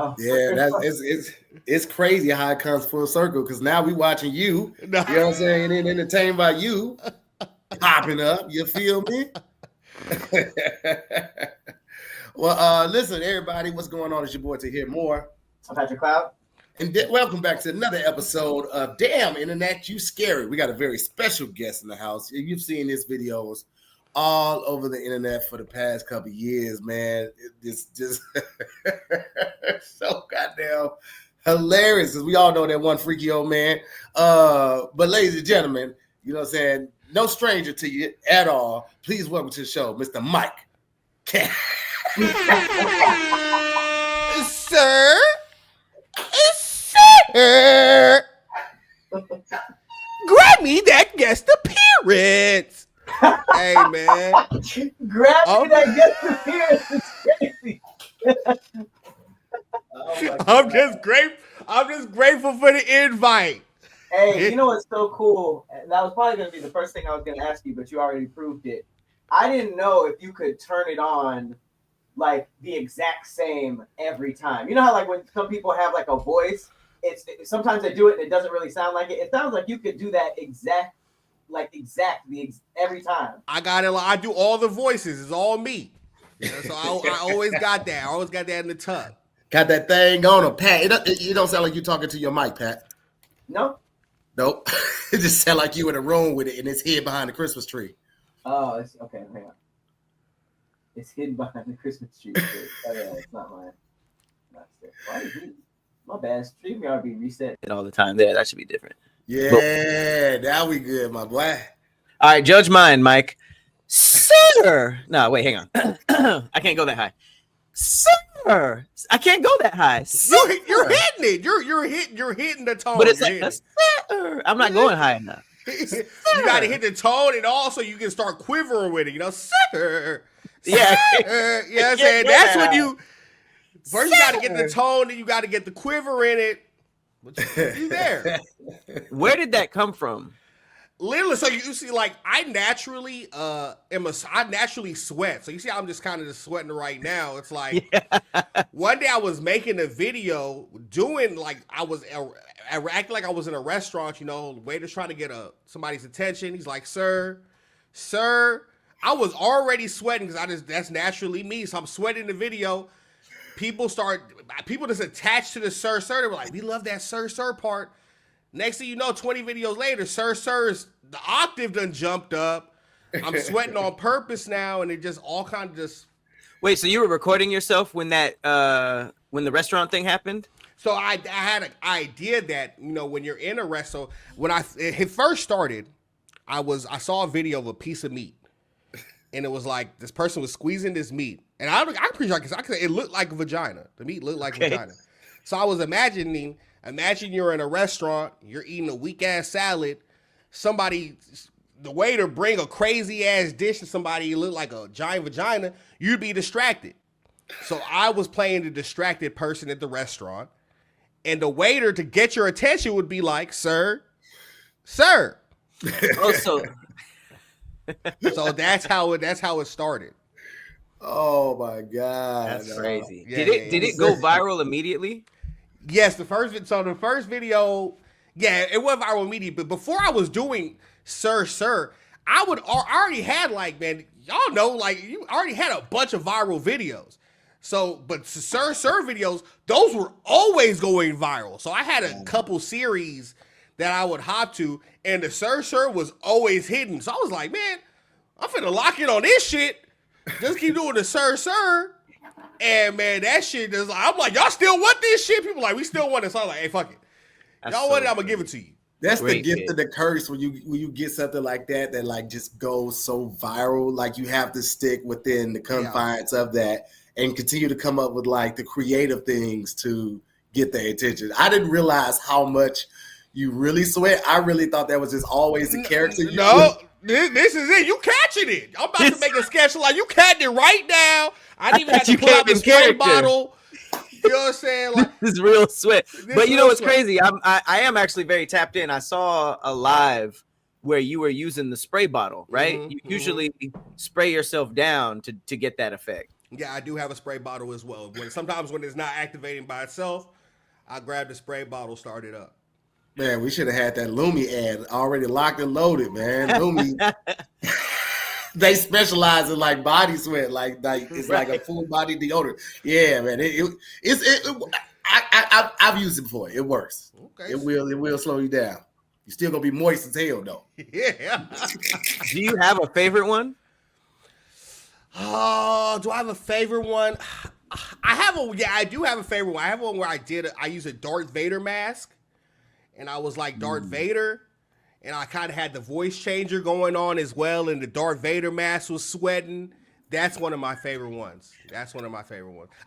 Oh. Yeah, it's crazy how it comes full circle because now we watching you. You know what I'm saying? And entertained by you popping up. You feel me? Well, listen, everybody, what's going on? It's your boy Tahir more. I'm Patrick Cloud. And welcome back to another episode of Damn Internet, You Scary. We got a very special guest in the house. You've seen these videos all over the internet for the past couple of years, man. It's just so goddamn hilarious. As we all know that one freaky old man. But ladies and gentlemen, you know what I'm saying? No stranger to you at all. Please welcome to the show, Mr. MikeCakez. Sir? Sir? Grab me that guest appearance. Hey, man. Grab me that guest appearance. It's crazy. I'm just grateful for the invite. Hey, you know what's so cool? That was probably going to be the first thing I was going to ask you, but you already proved it. I didn't know if you could turn it on like the exact same every time. You know how like when some people have like a voice, sometimes they do it and it doesn't really sound like it. It sounds like you could do that exactly every time. I got it. I do all the voices. It's all me. You know, so I always got that. I always got that in the tub. Got that thing on him, Pat. It don't sound like you talking to your mic, Pat. No. Nope. It just sound like you in a room with it and it's hid behind the Christmas tree. Oh, it's okay. Hang on. It's hidden behind the Christmas tree. Oh yeah, it's not mine. Why is he? My bad. Stream ought to be reset all the time. There, that should be different. Yeah, now we good, my boy. All right, judge mine, Mike. Sir. No, wait, hang on. I can't go that high. Sir. I can't go that high. You're hitting it. You're hitting the tone. But it's like sir. I'm not going high enough. You got to hit the tone, and also you can start quivering with it. You know, sir. Yeah. You know what I'm saying? That's when you first you got to get the tone, then you got to get the quiver in it. But you there. Where did that come from? Literally, so you see, like I naturally sweat. So you see, I'm just kind of just sweating right now. It's like one day I was making a video doing like I acting like I was in a restaurant. You know, the waiter's trying to get somebody's attention. He's like, sir. I was already sweating because that's naturally me. So I'm sweating the video. People just attached to the sir. They were like, we love that sir part. Next thing you know, 20 videos later, the octave done jumped up. I'm sweating on purpose now, and it just all kind of just. Wait, so you were recording yourself when the restaurant thing happened? So I had an idea that, you know, when you're in a restaurant, when it first started, I saw a video of a piece of meat, and it was like this person was squeezing this meat, and I'm pretty sure it looked like a vagina. The meat looked like a vagina. So I was imagining you're in a restaurant, you're eating a weak ass salad, the waiter bring a crazy ass dish to somebody, it look like a giant vagina, you'd be distracted. So I was playing the distracted person at the restaurant, and the waiter, to get your attention, would be like, sir. Oh, so that's how it started. Oh my God. That's crazy. Yeah, did it go viral immediately? Yes, the first video, yeah, it went viral immediately. But before I was doing sir, I already had like, man, y'all know, like you already had a bunch of viral videos. So, but sir videos, those were always going viral. So I had a couple series that I would hop to, and the sir was always hidden. So I was like, man, I'm finna lock in on this shit. Just keep doing the sir. And man, that shit is like, I'm like, y'all still want this shit? People like, we still want it. So I'm like, hey, fuck it. Y'all want it, I'm gonna give it to you. That's the gift of the curse when you get something like that like just goes so viral. Like you have to stick within the confines of that and continue to come up with like the creative things to get their attention. I didn't realize how much you really sweat. I really thought that was just always the character. This is it. You catching it. I'm about to make a sketch like you catching it right now. I didn't even have to pull out the spray bottle. You know what I'm saying? Like, this is real sweat. But you know what's crazy? I am actually very tapped in. I saw a live where you were using the spray bottle, right? You usually spray yourself down to get that effect. Yeah, I do have a spray bottle as well. Sometimes when it's not activating by itself, I grab the spray bottle, start it up. Man, we should have had that Lumi ad already locked and loaded, man. Lumi, they specialize in like body sweat, like it's like a full body deodorant. Yeah, man. I've used it before. It works. Okay. It will slow you down. You're still gonna be moist as hell though. Yeah. Do you have a favorite one? Oh, do I have a favorite one? I do have a favorite one. I have one where I use a Darth Vader mask, and I was like Darth Vader, and I kind of had the voice changer going on as well, and the Darth Vader mask was sweating. That's one of my favorite ones. I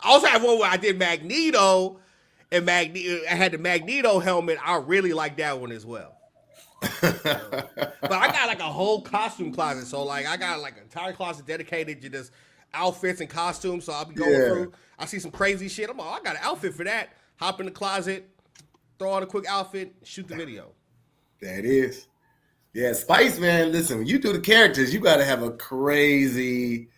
also have one where I did Magneto, and I had the Magneto helmet. I really like that one as well. But I got like a whole costume closet, so like I got like an entire closet dedicated to just outfits and costumes. So I'll be going through. I see some crazy shit. I'm like, I got an outfit for that. Hop in the closet, throw on a quick outfit, shoot the video. That is, yeah. Spice, man. Listen, when you do the characters, you got to have a crazy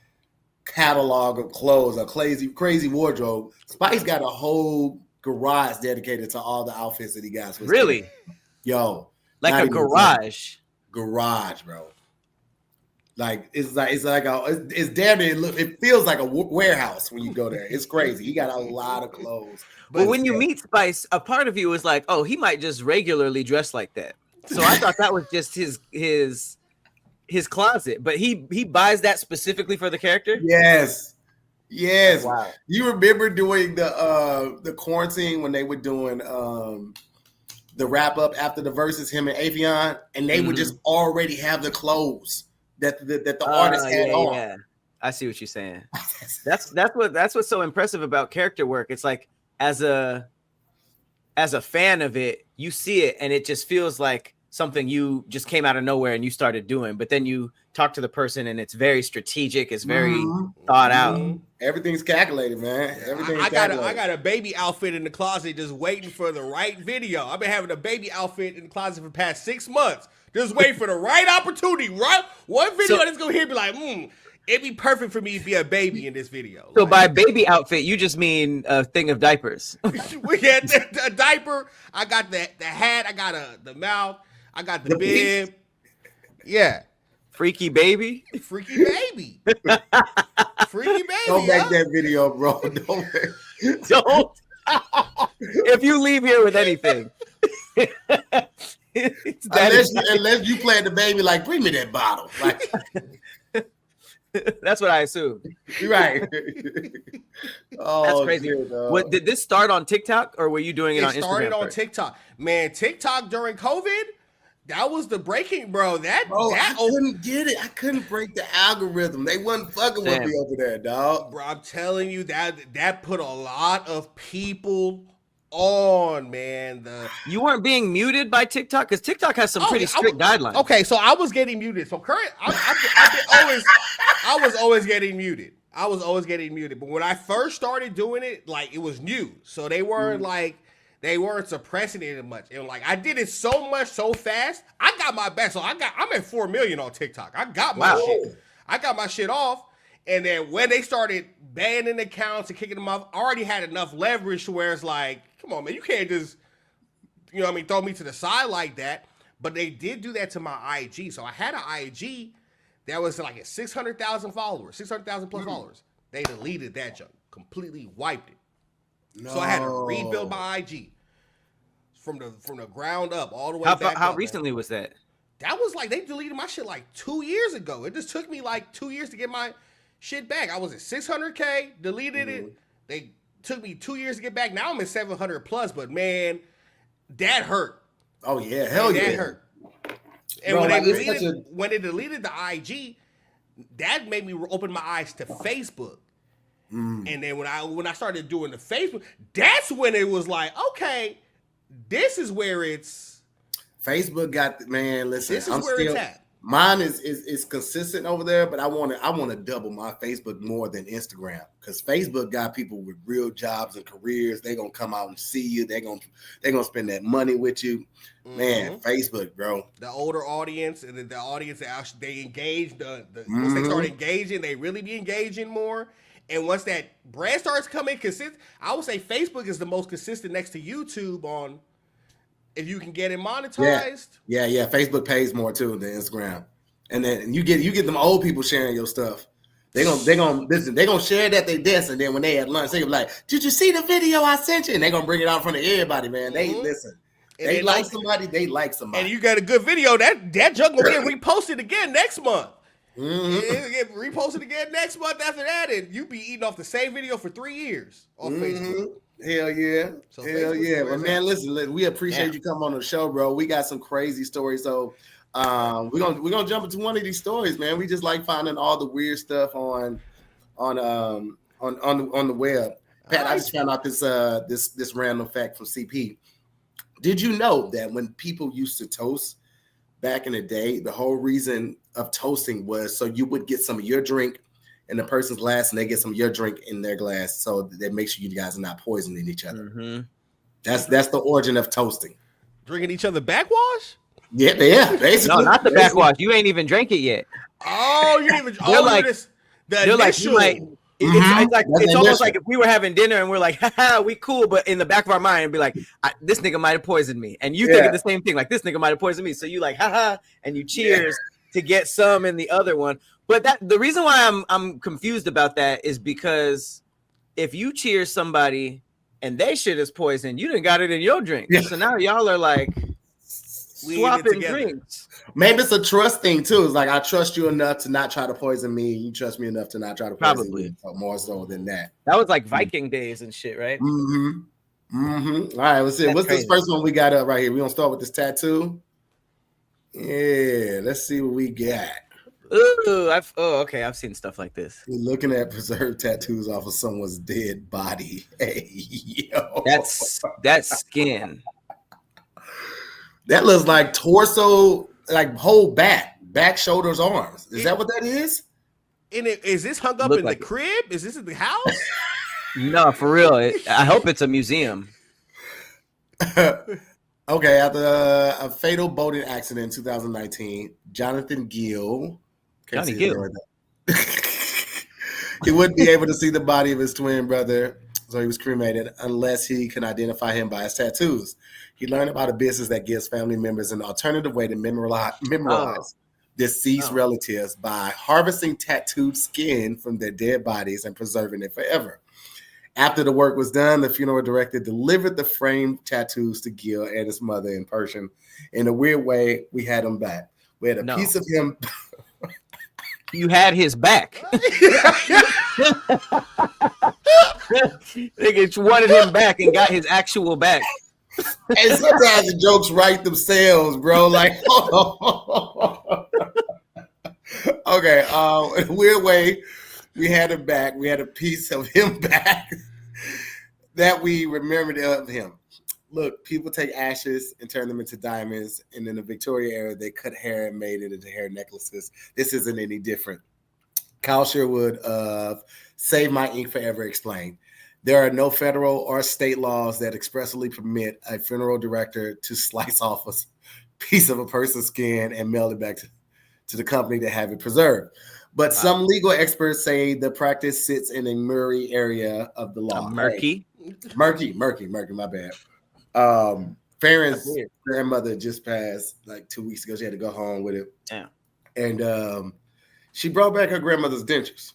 catalog of clothes, a crazy wardrobe. Spice got a whole garage dedicated to all the outfits that he got. So really? Yo. Like a garage. Garage, bro. Like it's damn near. It feels like a warehouse when you go there. It's crazy. He got a lot of clothes. But when you meet Spice, a part of you is like, oh, he might just regularly dress like that. So I thought that was just his closet. But he buys that specifically for the character. Yes. Wow. You remember doing the quarantine when they were doing the wrap up after the verses, him and Avion, and they would just already have the clothes that the artist had on. Yeah. I see what you're saying. That's what's so impressive about character work. It's like as a fan of it, you see it and it just feels like something you just came out of nowhere and you started doing. But then you talk to the person and it's very strategic. It's very thought out. Everything's calculated, man. I got a baby outfit in the closet just waiting for the right video. I've been having a baby outfit in the closet for the past 6 months. Just waiting for the right opportunity. Right? One video that's going to hit me like, it'd be perfect for me to be a baby in this video. So by baby outfit, you just mean a thing of diapers. We had a diaper. I got the hat. I got the mouth. I got the bib. Yeah. Freaky baby. Freaky baby. Freaky baby. Don't make that video, bro. Don't. If you leave here with anything. Unless you play the baby like, bring me that bottle. Like, that's what I assumed. Right. That's crazy. What did this start on TikTok or were you doing it on Instagram? It started on TikTok. Man, TikTok during COVID, that was the breaking, bro. I couldn't get it. I couldn't break the algorithm. They wasn't fucking with me over there, dog. Bro, I'm telling you that put a lot of people on, man. You weren't being muted by TikTok because TikTok has some pretty strict guidelines. Okay, so I was getting muted. So I was always getting muted. But when I first started doing it, like it was new, so they weren't they weren't suppressing it much. And like I did it so much so fast, I got my back. So I'm at 4 million on TikTok. I got my shit. I got my shit off. And then when they started banning accounts and kicking them off, I already had enough leverage to where it's like, come on, man, you can't just, throw me to the side like that. But they did do that to my IG. So I had an IG that was like at 600,000 followers, 600,000 plus followers. They deleted that junk, completely wiped it. No. So I had to rebuild my IG from the ground up all the way back. How recently was that? That was like, they deleted my shit like 2 years ago. It just took me like 2 years to get my shit back. I was at 600K, deleted it. They took me 2 years to get back. Now I'm at 700 plus, but man, that hurt. Oh yeah, hell yeah. That hurt. And bro, when they deleted the IG, that made me open my eyes to Facebook. And then when I started doing the Facebook, that's when it was like, okay, this is where it's. Facebook got, man, listen. This is where it's at. Mine is consistent over there, but I want to double my Facebook more than Instagram because Facebook got people with real jobs and careers. They're gonna come out and see you. They're gonna spend that money with you. Man, Facebook, bro. The older audience and the audience that actually they engage. Once they start engaging, they really be engaging more. And once that brand starts coming consistent, I would say Facebook is the most consistent next to YouTube on if you can get it monetized. Yeah. Facebook pays more too than Instagram. And then you get them old people sharing your stuff. They gonna listen. They gonna share that they dance, and then when they at lunch, they gonna be like, "Did you see the video I sent you?" And they gonna bring it out in front of everybody, man. They listen. And they like somebody. They like somebody. And you got a good video. That junk gonna get reposted again next month. It'll get reposted again next month after that, and you be eating off the same video for 3 years on Facebook. Hell yeah. So Hell yeah. But man, listen, we appreciate you coming on the show, bro. We got some crazy stories. So we're gonna jump into one of these stories, man. We just like finding all the weird stuff on the web. Pat, I just found out this random fact from CP. Did you know that when people used to toast back in the day, the whole reason of toasting was so you would get some of your drink in the person's glass and they get some of your drink in their glass, so that make sure you guys are not poisoning each other. That's the origin of toasting. Drinking each other backwash? Yeah, basically. No, not the backwash. You ain't even drank it yet. Oh, you didn't even. They're like you might. It's almost like if we were having dinner and we're like, haha, we cool, but in the back of our mind, be like, this nigga might have poisoned me, and you think of the same thing, like this nigga might have poisoned me, so you like, haha, and you cheers to get some in the other one. But the reason why I'm confused about that is because if you cheers somebody and they shit is poison, you done got it in your drink. Yeah. So now y'all are like swapping drinks. Maybe it's a trust thing too. It's like I trust you enough to not try to poison me. You trust me enough to not try to poison me. More so than that. That was like Viking days and shit, right? All right, let's see. What's this first one we got up right here? We gonna start with this tattoo. Yeah, let's see what we got. Ooh, okay. I've seen stuff like this. We're looking at preserved tattoos off of someone's dead body. Hey, yo. That's skin. That looks like torso, like whole back, shoulders, arms. Is that what that is? Is this hung up in the crib? Is this in the house? No, for real. I hope it's a museum. Okay, after a fatal boating accident in 2019, Jonathan Gill. Johnny Gill. He wouldn't be able to see the body of his twin brother, so he was cremated, unless he can identify him by his tattoos. He learned about a business that gives family members an alternative way to memorialize deceased relatives by harvesting tattooed skin from their dead bodies and preserving it forever. After the work was done, the funeral director delivered the framed tattoos to Gill and his mother in person. In a weird way, we had him back. We had a piece of him. You had his back. Nigga wanted him back and got his actual back. And sometimes the jokes write themselves, bro. Like, okay. In a weird way, we had him back. We had a piece of him back that we remembered of him. Look, people take ashes and turn them into diamonds. And in the Victoria era, they cut hair and made it into hair necklaces. This isn't any different. Kyle Sherwood of Save My Ink Forever explained, there are no federal or state laws that expressly permit a funeral director to slice off a piece of a person's skin and mail it back to the company to have it preserved. But some legal experts say the practice sits in a murky area of the law. Murky, my bad. Farron's grandmother just passed like 2 weeks ago. She had to go home with it. Yeah. And she brought back her grandmother's dentures.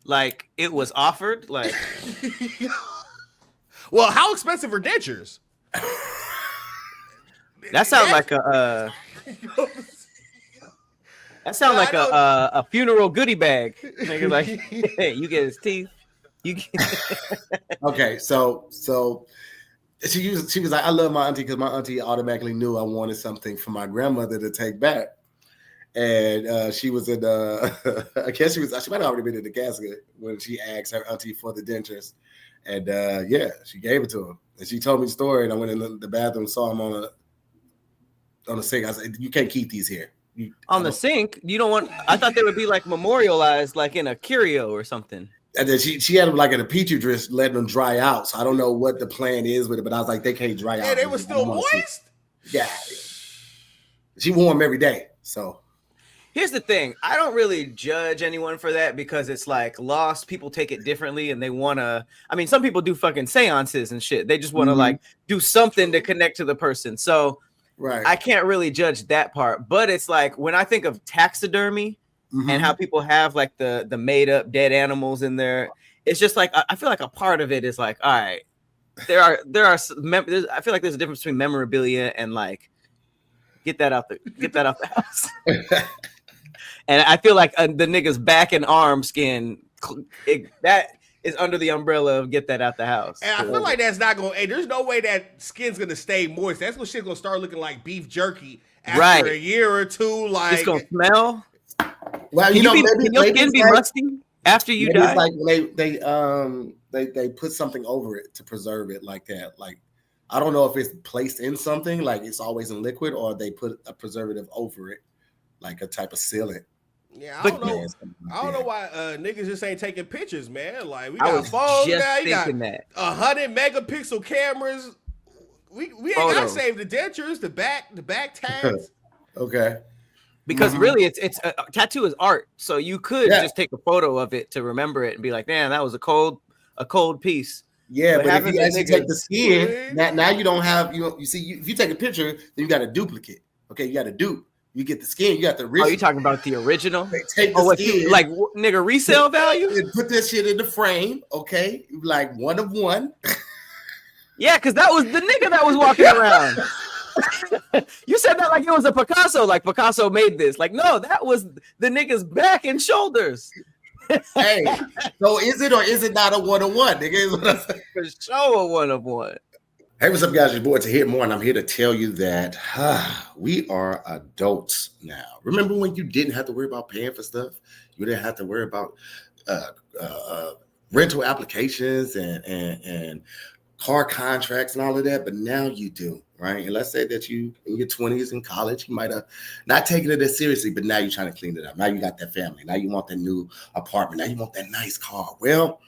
Like it was offered, like. Well, how expensive are dentures? That sounds like a. That sounds like a funeral goodie bag. Nigga, like, hey, you get his teeth. Okay, so she was like, I love my auntie because my auntie automatically knew I wanted something for my grandmother to take back. And she was in I guess she might have already been in the casket when she asked her auntie for the dentures. And she gave it to him. And she told me the story, and I went in the bathroom, saw him on the sink. I said, you can't keep these here. On the sink? You don't want, I thought they would be like memorialized, like in a curio or something. And then she had them like in a petri dish, letting them dry out. So I don't know what the plan is with it, but I was like, they can't dry out. And they were still moist? Yeah. She wore them every day. So Here's the thing. I don't really judge anyone for that because it's like lost. People take it differently and they want to. I mean, some people do fucking seances and shit. They just want to like do something to connect to the person. So I can't really judge that part. But it's like when I think of taxidermy and how people have like the made up dead animals in there, it's just like I feel like a part of it is like, all right, there are I feel like there's a difference between memorabilia and like get that out the house. And I feel like the nigga's back and arm skin that is under the umbrella of get that out the house. And I feel like that's not going. Hey, there's no way that skin's gonna stay moist. That's when shit's gonna start looking like beef jerky after a year or two. Like it's gonna smell. Well, can your skin be rusty after you die? It's like they put something over it to preserve it like that. Like I don't know if it's placed in something, like it's always in liquid, or they put a preservative over it, like a type of sealant. Yeah, I don't know why niggas just ain't taking pictures, man. Like we got phones now, you got 100 megapixel cameras. We ain't gotta save the dentures, the back tags. Okay. Because really, it's a tattoo is art, so you could just take a photo of it to remember it and be like, "Man, that was a cold piece." Yeah, but if you actually take the skin, now you don't have you see if you take a picture, then you got a duplicate. Okay, you got a dupe. You get the skin, you got the original. Oh, you talking about the original? They take the skin, like nigga resale value? And put that shit in the frame, okay? Like one of one. Yeah, because that was the nigga that was walking around. You said that like it was a Picasso, like Picasso made this. Like, no, that was the nigga's back and shoulders. Hey, so is it or is it not a one-of-one? Nigga, for sure a one-of-one. Hey, what's up, guys? Your boy Tahir More, and I'm here to tell you that we are adults now. Remember when you didn't have to worry about paying for stuff? You didn't have to worry about rental applications and car contracts and all of that, but now you do, right? And let's say that you in your 20s in college, you might have not taken it as seriously, but now you're trying to clean it up. Now you got that family. Now you want that new apartment. Now you want that nice car. Well,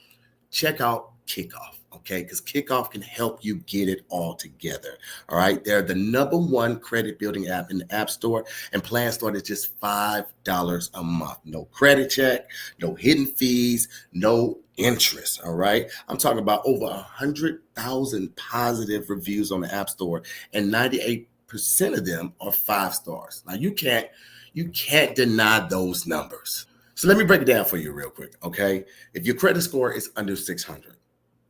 check out KIKOFF. Okay, because KIKOFF can help you get it all together. All right, they're the #1 credit building app in the App Store, and plans start at just $5 a month. No credit check, no hidden fees, no interest. All right, I'm talking about over 100,000 positive reviews on the App Store, and 98% of them are 5 stars. Now you can't deny those numbers. So let me break it down for you real quick. Okay, if your credit score is under 600.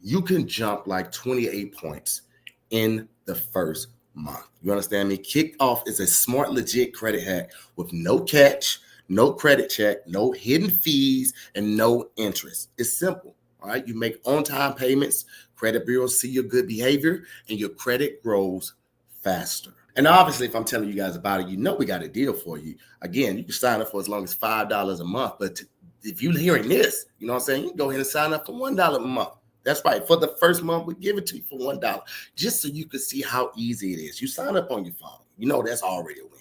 You can jump like 28 points in the first month. You understand me? KIKOFF is a smart, legit credit hack with no catch, no credit check, no hidden fees, and no interest. It's simple. All right. You make on-time payments, credit bureaus see your good behavior, and your credit grows faster. And obviously, if I'm telling you guys about it, you know we got a deal for you. Again, you can sign up for as long as $5 a month. But if you're hearing this, you know what I'm saying? You can go ahead and sign up for $1 a month. That's right. For the first month, we give it to you for $1, just so you can see how easy it is. You sign up on your phone. You know that's already a win.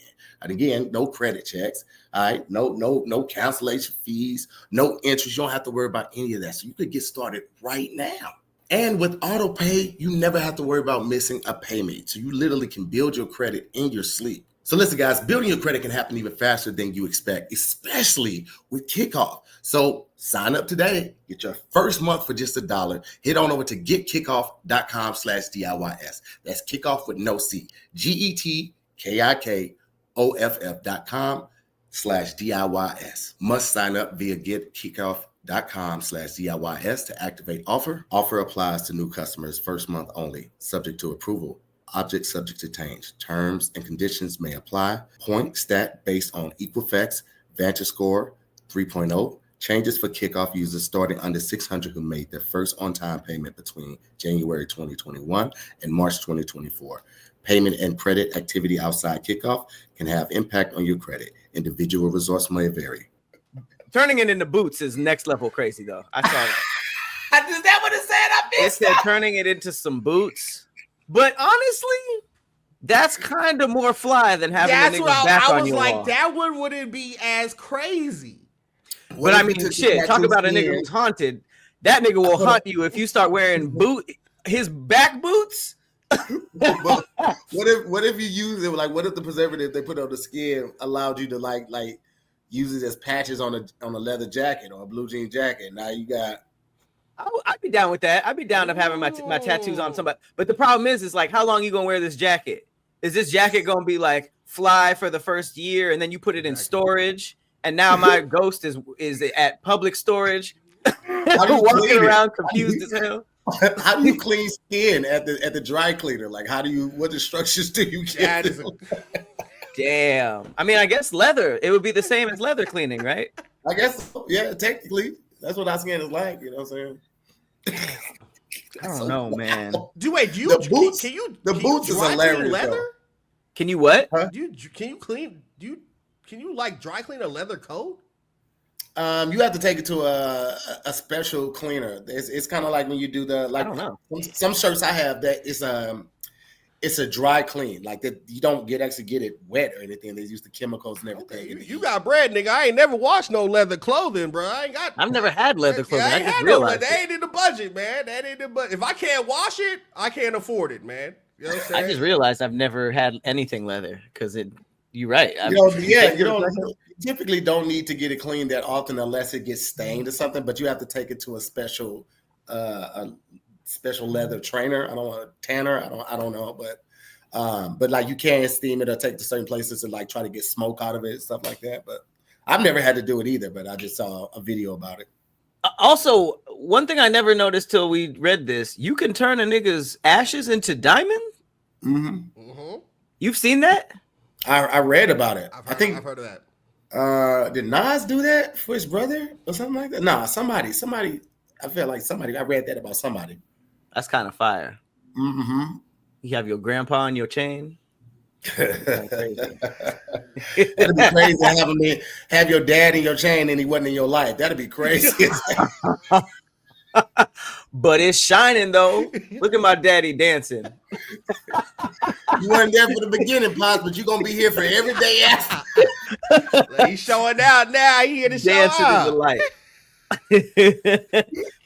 And again, no credit checks. All right, no cancellation fees, no interest. You don't have to worry about any of that. So you could get started right now. And with auto pay, you never have to worry about missing a payment. So you literally can build your credit in your sleep. So listen, guys, building your credit can happen even faster than you expect, especially with KIKOFF. So sign up today. Get your first month for just $1. Head on over to getkikoff.com/DIYS. That's kickoff with no C. getkikoff.com/DIYS. Must sign up via getkikoff.com/DIYS to activate offer. Offer applies to new customers first month only, subject to approval. Object subject to change. Terms and conditions may apply. Point stat based on Equifax, Vantage Score 3.0. Changes for KIKOFF users starting under 600 who made their first on-time payment between January 2021 and March 2024. Payment and credit activity outside KIKOFF can have impact on your credit. Individual results may vary. Turning it into boots is next level crazy, though. I saw that. Is that what it said? It said turning it into some boots. But honestly, that's kind of more fly than having a nigga back on your wall. I was like, that one wouldn't be as crazy. But I mean, shit, talk about a nigga who's haunted. That nigga will haunt you if you start wearing his back boots. What if you use it like what if the preservative they put on the skin allowed you to like use it as patches on a leather jacket or a blue jean jacket. Now you got. I'd be down with that. I'd be down of having my tattoos on somebody. But the problem is like, how long you gonna wear this jacket? Is this jacket gonna be like fly for the first year, and then you put it in storage, and now my ghost is at public storage, walking around confused as hell? How do you clean skin at the dry cleaner? Like, what instructions do you get? Damn. I mean, I guess leather. It would be the same as leather cleaning, right? I guess, yeah, technically. That's what our skin is like, you know what I'm saying? I don't know, man. The boots is hilarious. Leather? Though. Can you what? Huh? Can you like dry clean a leather coat? You have to take it to a special cleaner. It's kind of like when you do I don't know. Some shirts I have that it's a dry clean, like that you don't actually get it wet or anything. They use the chemicals and everything. Okay, you got bread, nigga. I ain't never washed no leather clothing, bro. I've never had leather clothing. I just realized that ain't in the budget, man. That ain't in the budget. If I can't wash it, I can't afford it, man. You know what I'm saying? I just realized I've never had anything leather because you're right. You typically don't need to get it cleaned that often unless it gets stained or something. But you have to take it to a special leather trainer. I don't want a tanner. I don't know, but like you can steam it or take to certain places and like try to get smoke out of it and stuff like that. But I've never had to do it either. But I just saw a video about it. Also, one thing I never noticed till we read this: you can turn a nigga's ashes into diamond. Mm-hmm. Mm-hmm. You've seen that? I read about it. I've heard of that. Did Nas do that for his brother or something like that? Nah, somebody. I feel like somebody. I read that about somebody. That's kind of fire. Mm-hmm. You have your grandpa on your chain. That'd be crazy have your dad in your chain and he wasn't in your life. That'd be crazy. But it's shining though. Look at my daddy dancing. You weren't there for the beginning, Pops, but you're gonna be here for every day after. He's showing out now. He here to show dancing out. in the light.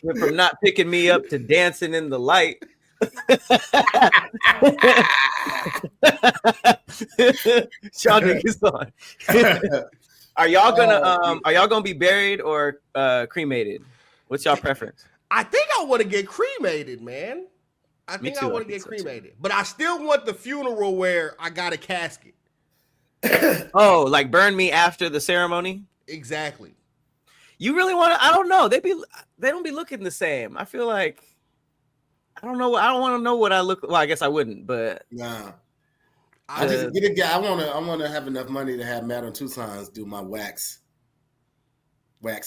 Went from not picking me up to dancing in the light. Y'all niggas on. Are y'all gonna be buried or cremated? What's y'all preference? I think I want to get cremated, man. I think I want to get cremated, but I still want the funeral where I got a casket. Oh, like burn me after the ceremony? Exactly. You really want to? I don't know. They don't be looking the same. I feel like I don't know. I don't want to know what I look. Well, I guess I wouldn't, but nah. I just get a guy. I want to have enough money to have Madame Tussauds do my wax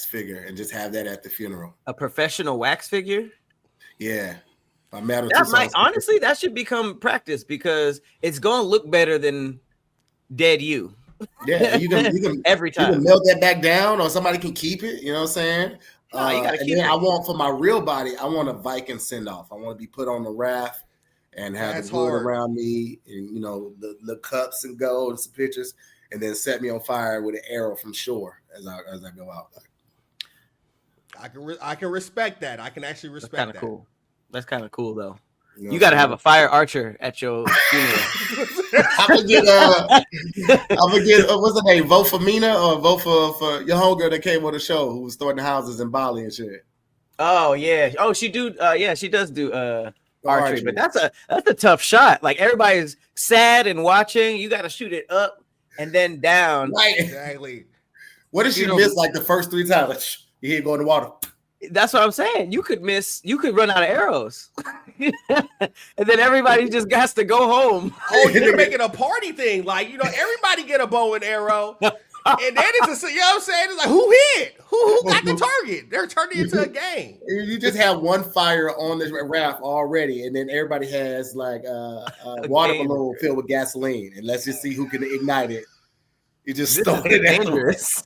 figure and just have that at the funeral. A professional wax figure? Yeah. By Madame That Tussauds. might honestly that should become practice because it's gonna look better than dead you. Yeah, you can every time. You can melt that back down, or somebody can keep it. You know what I'm saying? No, you gotta keep it. I want for my real body, I want a Viking send off. I want to be put on the raft and have the wood around me, and the cups and gold and some pictures, and then set me on fire with an arrow from shore as I go out. I can respect that. I can actually respect that. Cool. That's kind of cool though. You got to have a fire archer at your funeral. I'm gonna get what's the name? Vote for Mina or vote for your homegirl that came on the show who was starting houses in Bali and shit. Oh yeah. Oh, she does do archery, but that's a tough shot. Like everybody's sad and watching. You got to shoot it up and then down. Right. Exactly. What if she missed like the first 3 times? You hear go in the water. That's what I'm saying. You could run out of arrows. And then everybody just has to go home. Oh, you're making a party thing. Like, everybody get a bow and arrow. And then it's you know what I'm saying? It's like, who hit? Who got the target? They're turning it into a game. You just have one fire on this raft already, and then everybody has like a water balloon filled with gasoline. And let's just see who can ignite it. You just started dangerous.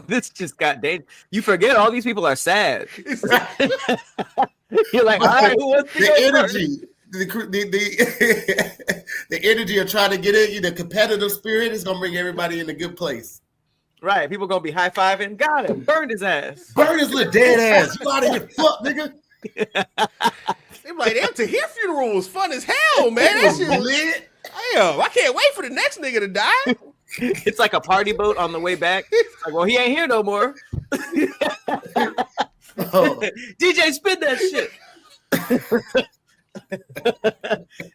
This just got dangerous. You forget all these people are sad. You're like, all right, who wants to the go energy, the energy of trying to get it, the competitive spirit is gonna bring everybody in a good place. Right, people gonna be high fiving. Got him, burned his ass. Burn his little dead ass. You out of here, fuck, nigga. They're like, damn, Tahir funeral was fun as hell, man. That shit lit. Damn, I can't wait for the next nigga to die. It's like a party boat on the way back. It's like, well, he ain't here no more. DJ, spin that shit.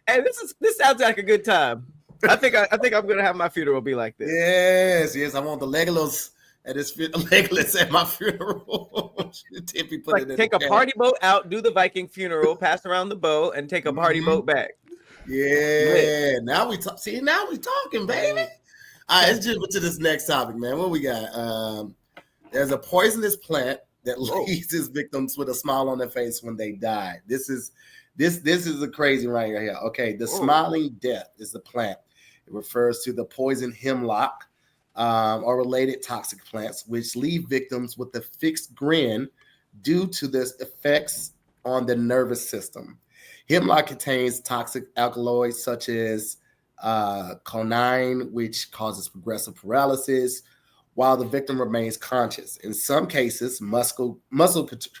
Hey, this sounds like a good time. I think I'm gonna have my funeral be like this. Yes. I want the Legolas at my funeral. Take a party boat out, do the Viking funeral, pass around the bow, and take a party boat back. Yeah. Now we talk. See, now we talking, baby. All right, let's jump into this next topic, man. What we got? There's a poisonous plant that leaves its victims with a smile on their face when they die. This is a crazy right here. Okay, the smiling death is the plant. It refers to the poison hemlock or related toxic plants, which leave victims with a fixed grin due to the effects on the nervous system. Hemlock contains toxic alkaloids such as quinine, which causes progressive paralysis, while the victim remains conscious. In some cases, muscle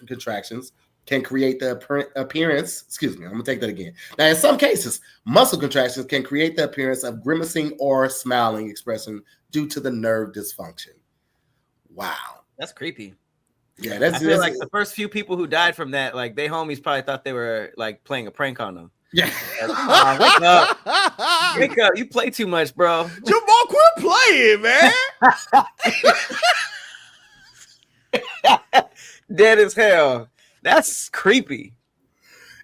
contractions can create the appearance. Excuse me, I'm gonna take that again. Now, in some cases, muscle contractions can create the appearance of grimacing or smiling expression due to the nerve dysfunction. Wow, that's creepy. Yeah, I feel like the first few people who died from that, like they homies probably thought they were like playing a prank on them. Yeah, wake up, wake up! You play too much, bro. Jamal, quit playing, man. Dead as hell. That's creepy.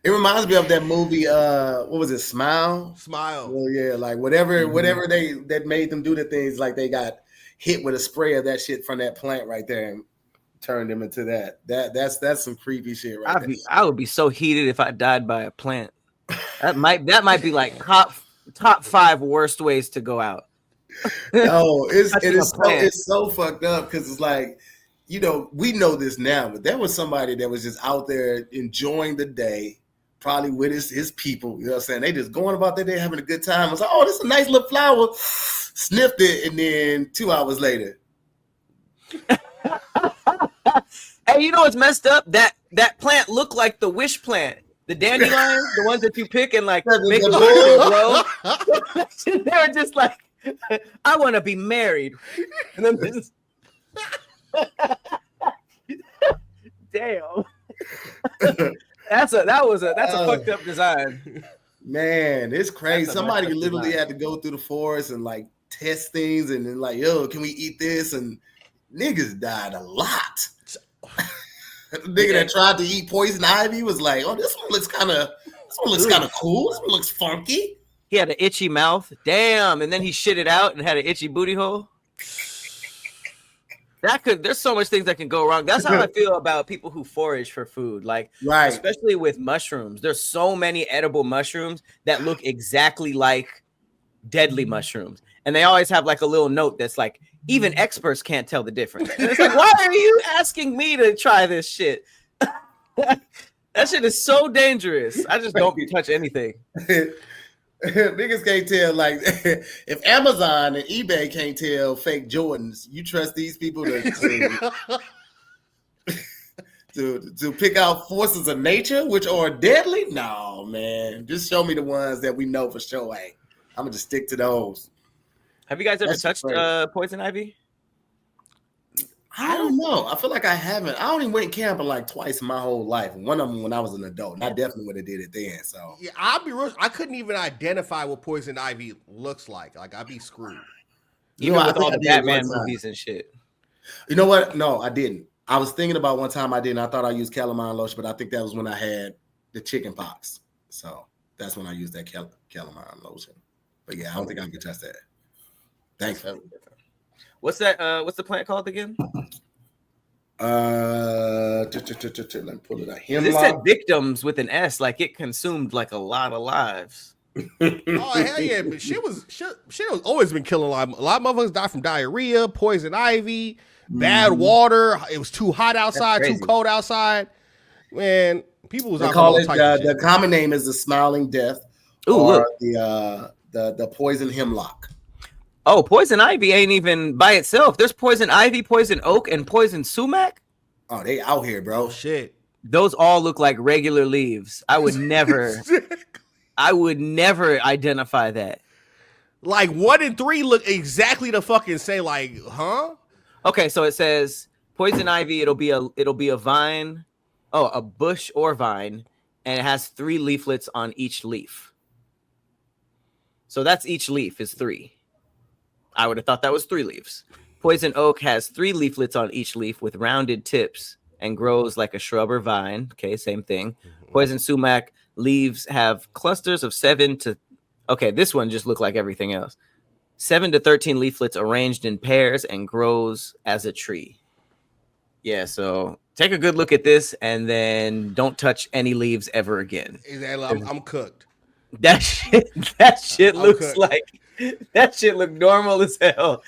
It reminds me of that movie. What was it? Smile. Well, yeah, like whatever that made them do the things, like they got hit with a spray of that shit from that plant right there and turned them into that. That's some creepy shit right there. I would be so heated if I died by a plant. That might be like top 5 worst ways to go out. No, it's so fucked up because it's like, you know, we know this now, but there was somebody that was just out there enjoying the day, probably with his people. You know what I'm saying? They just going about their day, having a good time. I was like, oh, this is a nice little flower. Sniffed it, and then 2 hours later. Hey, you know what's messed up? That plant looked like the wish plant. The dandelions, the ones that you pick and like make them grow. They're just like, I want to be married. And then this... Damn. That's a fucked up design. Man, it's crazy. Somebody literally had to go through the forest and like test things and then like, yo, can we eat this? And niggas died a lot. The nigga that tried to eat poison ivy was like, oh, this one looks kind of cool. This one looks funky. He had an itchy mouth. Damn. And then he shit it out and had an itchy booty hole. There's so much things that can go wrong. That's how I feel about people who forage for food. Like, right. Especially with mushrooms. There's so many edible mushrooms that look exactly like deadly mushrooms. And they always have like a little note that's like, even experts can't tell the difference. And it's like, why are you asking me to try this shit? That shit is so dangerous. I just don't touch anything. Niggas can't tell. Like, if Amazon and eBay can't tell fake Jordans, you trust these people to pick out forces of nature which are deadly? No, man. Just show me the ones that we know for sure. Hey, I'm gonna just stick to those. Have you guys ever touched poison ivy? I don't know. I feel like I haven't. I only went camping like twice in my whole life. One of them when I was an adult. And I definitely would have did it then. So yeah, I'll be real. I couldn't even identify what poison ivy looks like. Like I'd be screwed. Even with all the Batman movies and shit. You know what? No, I didn't. I was thinking about one time I didn't. I thought I used calamine lotion, but I think that was when I had the chicken pox. So that's when I used that calamine lotion. But yeah, I don't think I can test that. Thanks. What's that? What's the plant called again? Let me pull it out. Hemlock. This said victims with an S, like it consumed like a lot of lives. Oh hell yeah! But shit has always been killing a lot. A lot of motherfuckers die from diarrhea, poison ivy, bad water. It was too hot outside, too cold outside. Man, people was out call it the common name is the smiling death. Ooh, or look. the poison hemlock. Oh, poison ivy ain't even by itself. There's poison ivy, poison oak, and poison sumac. Oh, they out here, bro. Shit. Those all look like regular leaves. I would never identify that. Like 1 and 3 look exactly the fucking same. Like, huh? Okay, so it says poison ivy. It'll be a vine, a bush or vine, and it has 3 leaflets on each leaf. So that's each leaf is 3. I would have thought that was 3 leaves. Poison oak has 3 leaflets on each leaf with rounded tips and grows like a shrub or vine. Okay, same thing. Poison sumac leaves have clusters of 7 to. Okay, this one just looked like everything else. 7 to 13 leaflets arranged in pairs and grows as a tree. Yeah, so take a good look at this and then don't touch any leaves ever again. I'm cooked. That shit looks like that shit look normal as hell.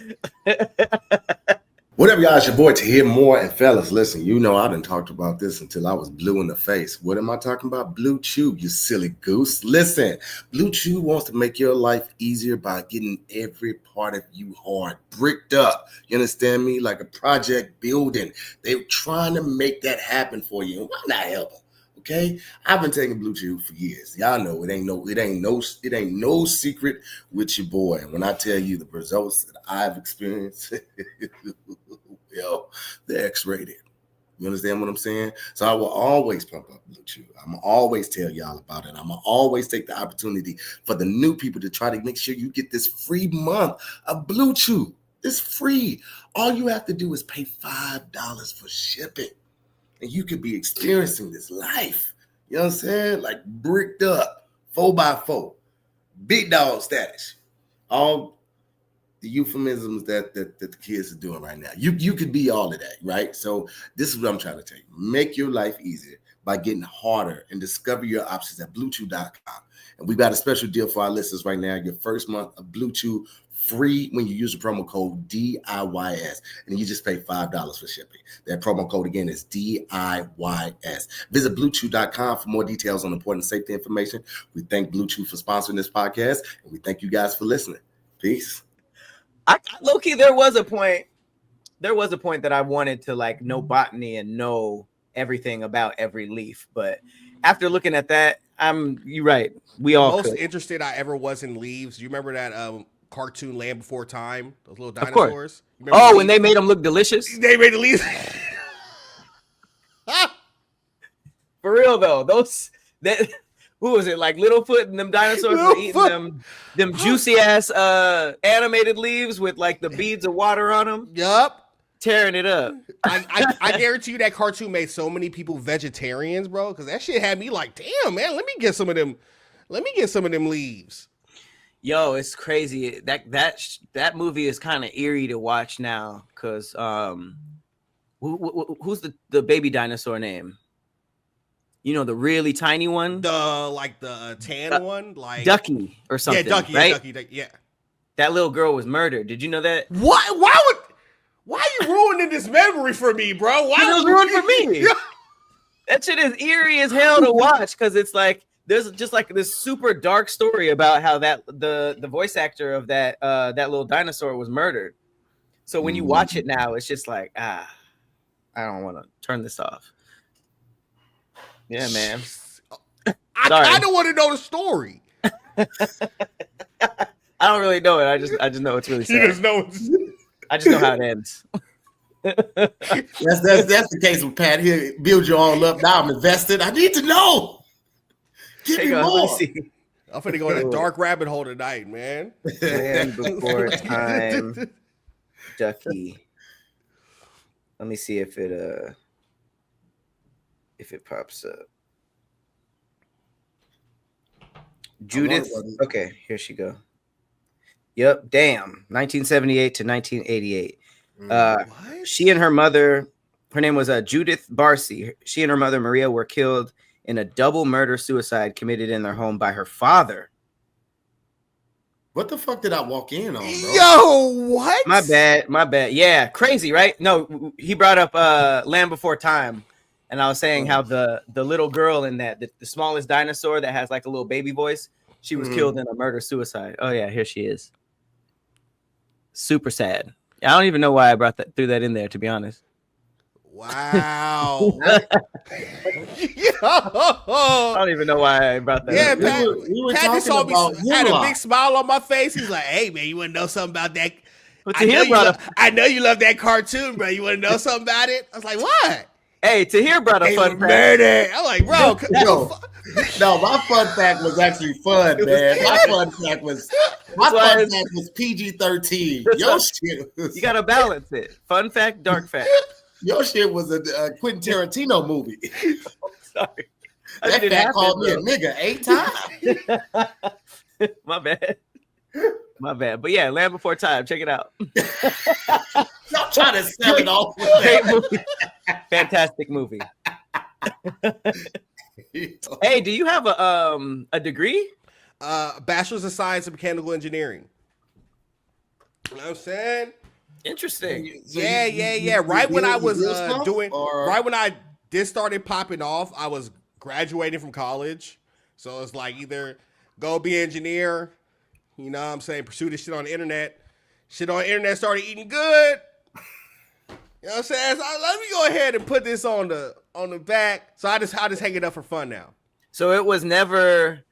What up, y'all? It's your boy Tahir Moore, and fellas, listen, you know I done talked about this until I was blue in the face. What am I talking about? Blue Chew, you silly goose. Listen, Blue Chew wants to make your life easier by getting every part of you hard, bricked up. You understand me? Like a project building. They're trying to make that happen for you. Why not help them? Okay, I've been taking Blue Chew for years. Y'all know it ain't no secret with your boy. And when I tell you the results that I've experienced, well, they're X-rated. You understand what I'm saying? So I will always pump up Blue Chew. I'm gonna always tell y'all about it. I'm gonna always take the opportunity for the new people to try to make sure you get this free month of Blue Chew. It's free. All you have to do is pay $5 for shipping. And you could be experiencing this life. You know what I'm saying? Like bricked up, 4x4, big dog status. All the euphemisms that the kids are doing right now. You could be all of that, right? So this is what I'm trying to tell you. Make your life easier by getting harder and discover your options at bluechew.com. And we've got a special deal for our listeners right now. Your first month of Blue Chew free when you use the promo code DIYS, and you just pay $5 for shipping. That promo code again is DIYS. Visit bluechew.com for more details on important safety information. We thank Blue Chew for sponsoring this podcast, and we thank you guys for listening. Peace. Low-key, there was a point that I wanted to like know botany and know everything about every leaf, but after looking at that, you're right. We all most could. Interested I ever was in leaves. You remember that cartoon Land Before Time? Those little dinosaurs. Oh, when they made them look delicious. They made the leaves. For real though, who was it? Like Littlefoot and them dinosaurs were eating them juicy ass animated leaves with like the beads of water on them. Yup. Tearing it up. I guarantee you that cartoon made so many people vegetarians, bro, because that shit had me like, damn, man, let me get some of them leaves. Yo, it's crazy. That movie is kind of eerie to watch now, because who's the baby dinosaur name? You know, the really tiny one? The tan one? Like Ducky or something. Yeah, Ducky, right? Ducky, yeah. That little girl was murdered. Did you know that? What? Why are you ruining this memory for me, bro? Why it was ruined for me? That shit is eerie as hell to watch, because it's like there's just like this super dark story about how that the voice actor of that little dinosaur was murdered. So when you watch it now, it's just like, I don't want to turn this off. Yeah, man. I kind of want to know the story. I don't really know it. I just know it's really sad. You just know I just know how it ends. That's the case with Pat here. Build you all up. Now I'm invested. I need to know. Give me more. I'm finna go in a dark rabbit hole tonight, man. Land Before Time, Ducky. Let me see if it pops up. Judith. Okay, here she go. Yep, damn. 1978 to 1988. She and her mother, her name was Judith Barcy. She and her mother, Maria, were killed in a double murder-suicide committed in their home by her father. What the fuck did I walk in on, bro? Yo, what? My bad. Yeah, crazy, right? No, he brought up Land Before Time, and I was saying how the little girl in that, the smallest dinosaur that has like a little baby voice, she was killed in a murder-suicide. Oh yeah, here she is. Super sad. I don't even know why I threw that in there, to be honest. Wow. I don't even know why I brought that Yeah, up. we were Pat just talking saw me, about had a Hemlock. big smile on my face. He's like, "Hey man, you want to know something about that? But I know, Tahir brought up. I know you love that cartoon, bro. You want to know something about it?" I was like, "What?" Hey, Tahir brought a They fun were fact. murdered. I'm like, bro. Yo, no, my fun fact was actually fun, man. My fun fact was PG-13. Your shit was, You gotta balance it. Fun fact, dark fact. your shit was a Quentin Tarantino movie. Sorry. I That didn't fat have called me to, a nigga 8 times. My bad. My bad. But yeah, Land Before Time. Check it out. I'm trying to sell it off with Great that. movie. Fantastic movie. Hey, do you have a degree? Bachelor's of Science in Mechanical Engineering. You know what I'm saying? Interesting. So Yeah. Right when I was doing, or... right when I did started popping off, I was graduating from college. So it's like either go be an engineer, you know what I'm saying, pursue this shit on the internet. Shit on the internet started eating good. You know what I'm saying? So let me go ahead and put this on the back. So I just hang it up for fun now. So it was never.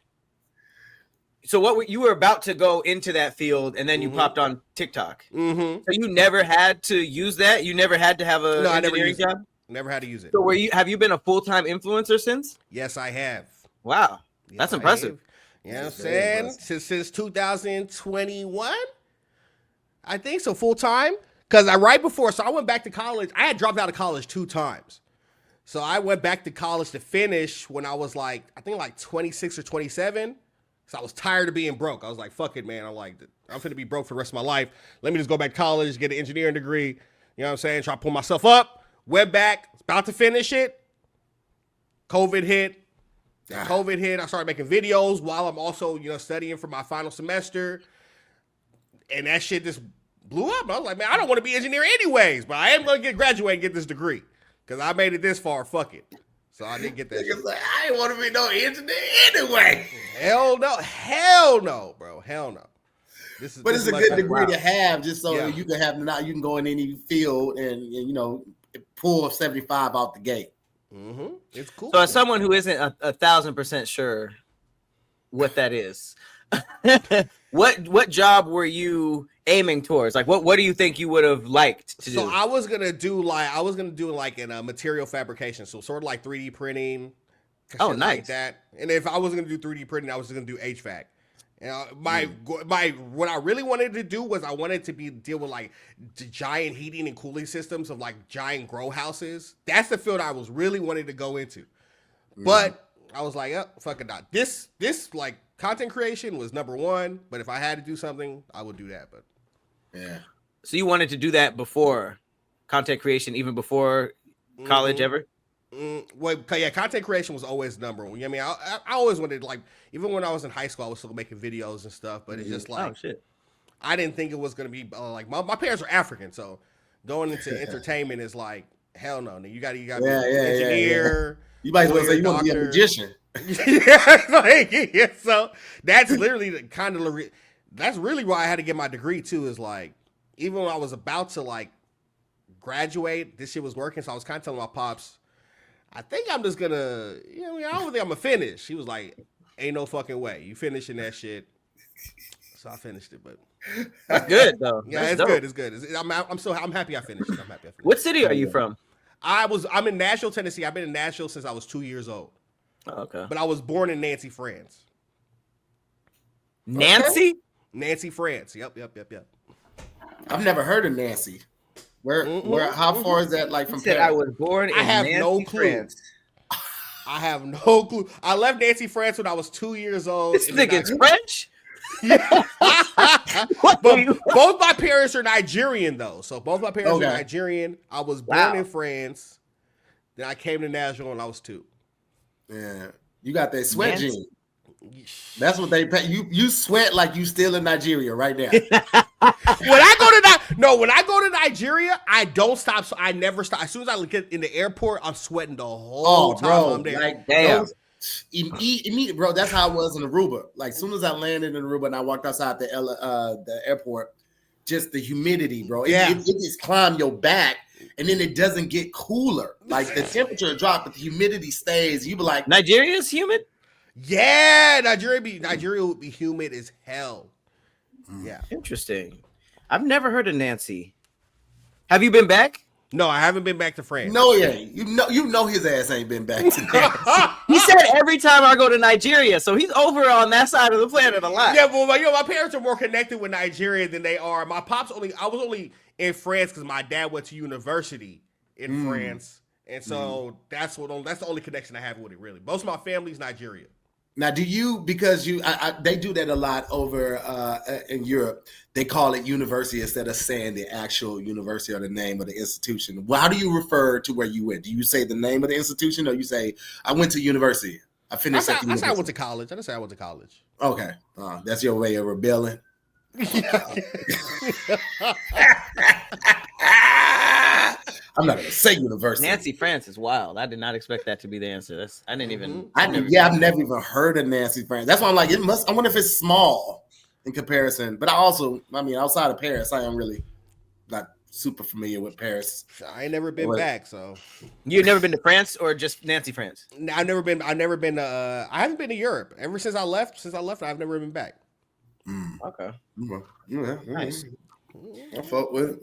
So you were about to go into that field, and then you popped on TikTok. Mm-hmm. So you never had to use that. You never had to have a engineering job. Never had to use it. So have you been a full-time influencer since? Yes, I have. Wow, Yes, that's I impressive. have. You know what I'm saying? Since 2021, I think so, full time. Because right before, so I went back to college. I had dropped out of college 2 times. So I went back to college to finish when I was like, I think like 26 or 27. So I was tired of being broke. I was like, fuck it, man. I'm finna be broke for the rest of my life. Let me just go back to college, get an engineering degree. You know what I'm saying? Try to pull myself up. Went back, about to finish it. COVID hit. I started making videos while I'm also, studying for my final semester. And that shit just blew up. I was like, man, I don't want to be an engineer anyways, but I am going to graduate and get this degree because I made it this far. Fuck it. So I didn't get that shit. Like, I ain't want to be no engineer anyway. Hell no, bro. Hell no. But it's a good degree to have, just so Yeah. you can you can go in any field and pull 75 out the gate. Mm-hmm. It's cool. So as someone who isn't 1,000% sure what that is, what job were you aiming towards? Like, what do you think you would have liked to do? So I was gonna do like in a material fabrication, so sort of like 3D printing. Oh, shit nice. like that. And if I wasn't gonna do 3D printing, I was gonna do HVAC. What I really wanted to do was I wanted to deal with like giant heating and cooling systems of like giant grow houses. That's the field I was really wanting to go into. But I was like, oh, fuck it not. This like content creation was number one. But if I had to do something, I would do that. But yeah. So you wanted to do that before content creation, even before college ever? Well, yeah, content creation was always number one. You know what I mean? I always wanted, like, even when I was in high school, I was still making videos and stuff, but it's just like, oh, shit. I didn't think it was going to be, like, my parents are African, so going into entertainment is like, hell no. You got to be an engineer. Yeah. You might as well say you want to be a doctor. magician. So that's literally the kind of, that's really why I had to get my degree too, is like, even when I was about to like graduate, this shit was working, so I was kind of telling my pops, I think I'm just gonna, I don't think I'm gonna finish. He was like, ain't no fucking way. You finishing that shit. So I finished it, but That's good though. yeah, That's it's dope. good. It's good. I'm happy I finished it. What city are you from? I'm in Nashville, Tennessee. I've been in Nashville since I was 2 years old. Oh, okay. But I was born in Nancy, France. Nancy? Nancy, France. Yep. I've never heard of Nancy. Where? How far is that? Like from? He said I was born in I have Nancy, no clue. France. I have no clue. I left Nancy, France when I was 2 years old. This nigga's French? But both my parents are Nigerian, though. So both my parents are Nigerian. I was born in France. Then I came to Nashville when I was 2. Yeah, you got that sweat gene. That's what they pay you. Sweat like you still in Nigeria right now. When I go to Nigeria, I don't stop. So I never stop. As soon as I get in the airport, I'm sweating the whole time I'm there. Like, damn. Immediate, bro. That's how I was in Aruba. Like, as soon as I landed in Aruba and I walked outside the airport, just the humidity, bro. It just climbed your back. and then it doesn't get cooler. Like the temperature drops, but the humidity stays. You be like, Nigeria is humid. Yeah, Nigeria would be humid as hell. Yeah. Interesting. I've never heard of Nancy. Have you been back? No, I haven't been back to France. no, he ain't. You know his ass ain't been back to that. He said every time I go to Nigeria, so he's over on that side of the planet a lot. Yeah, well, my parents are more connected with Nigeria than they are. My pops I was only in France because my dad went to university in France, and so that's the only connection I have with it. Really, most of my family's Nigeria. Now, do you, because they do that a lot over in Europe, they call it university instead of saying the actual university or the name of the institution. Well, how do you refer to where you went? Do you say the name of the institution, or you say, I went to university? I finished at the university. I say I went to college. I just say I went to college. Okay. That's your way of rebelling. I'm not going to say university. Nancy France is wild. I did not expect that to be the answer. I didn't even. I've never even heard of Nancy France. That's why I'm like, I wonder if it's small in comparison. But outside of Paris, I am really not super familiar with Paris. I ain't never been back, so. You've never been to France or just Nancy France? I've never been to, I haven't been to Europe. Ever since I left, I've never been back. Okay. Yeah, Nice. I fuck with it.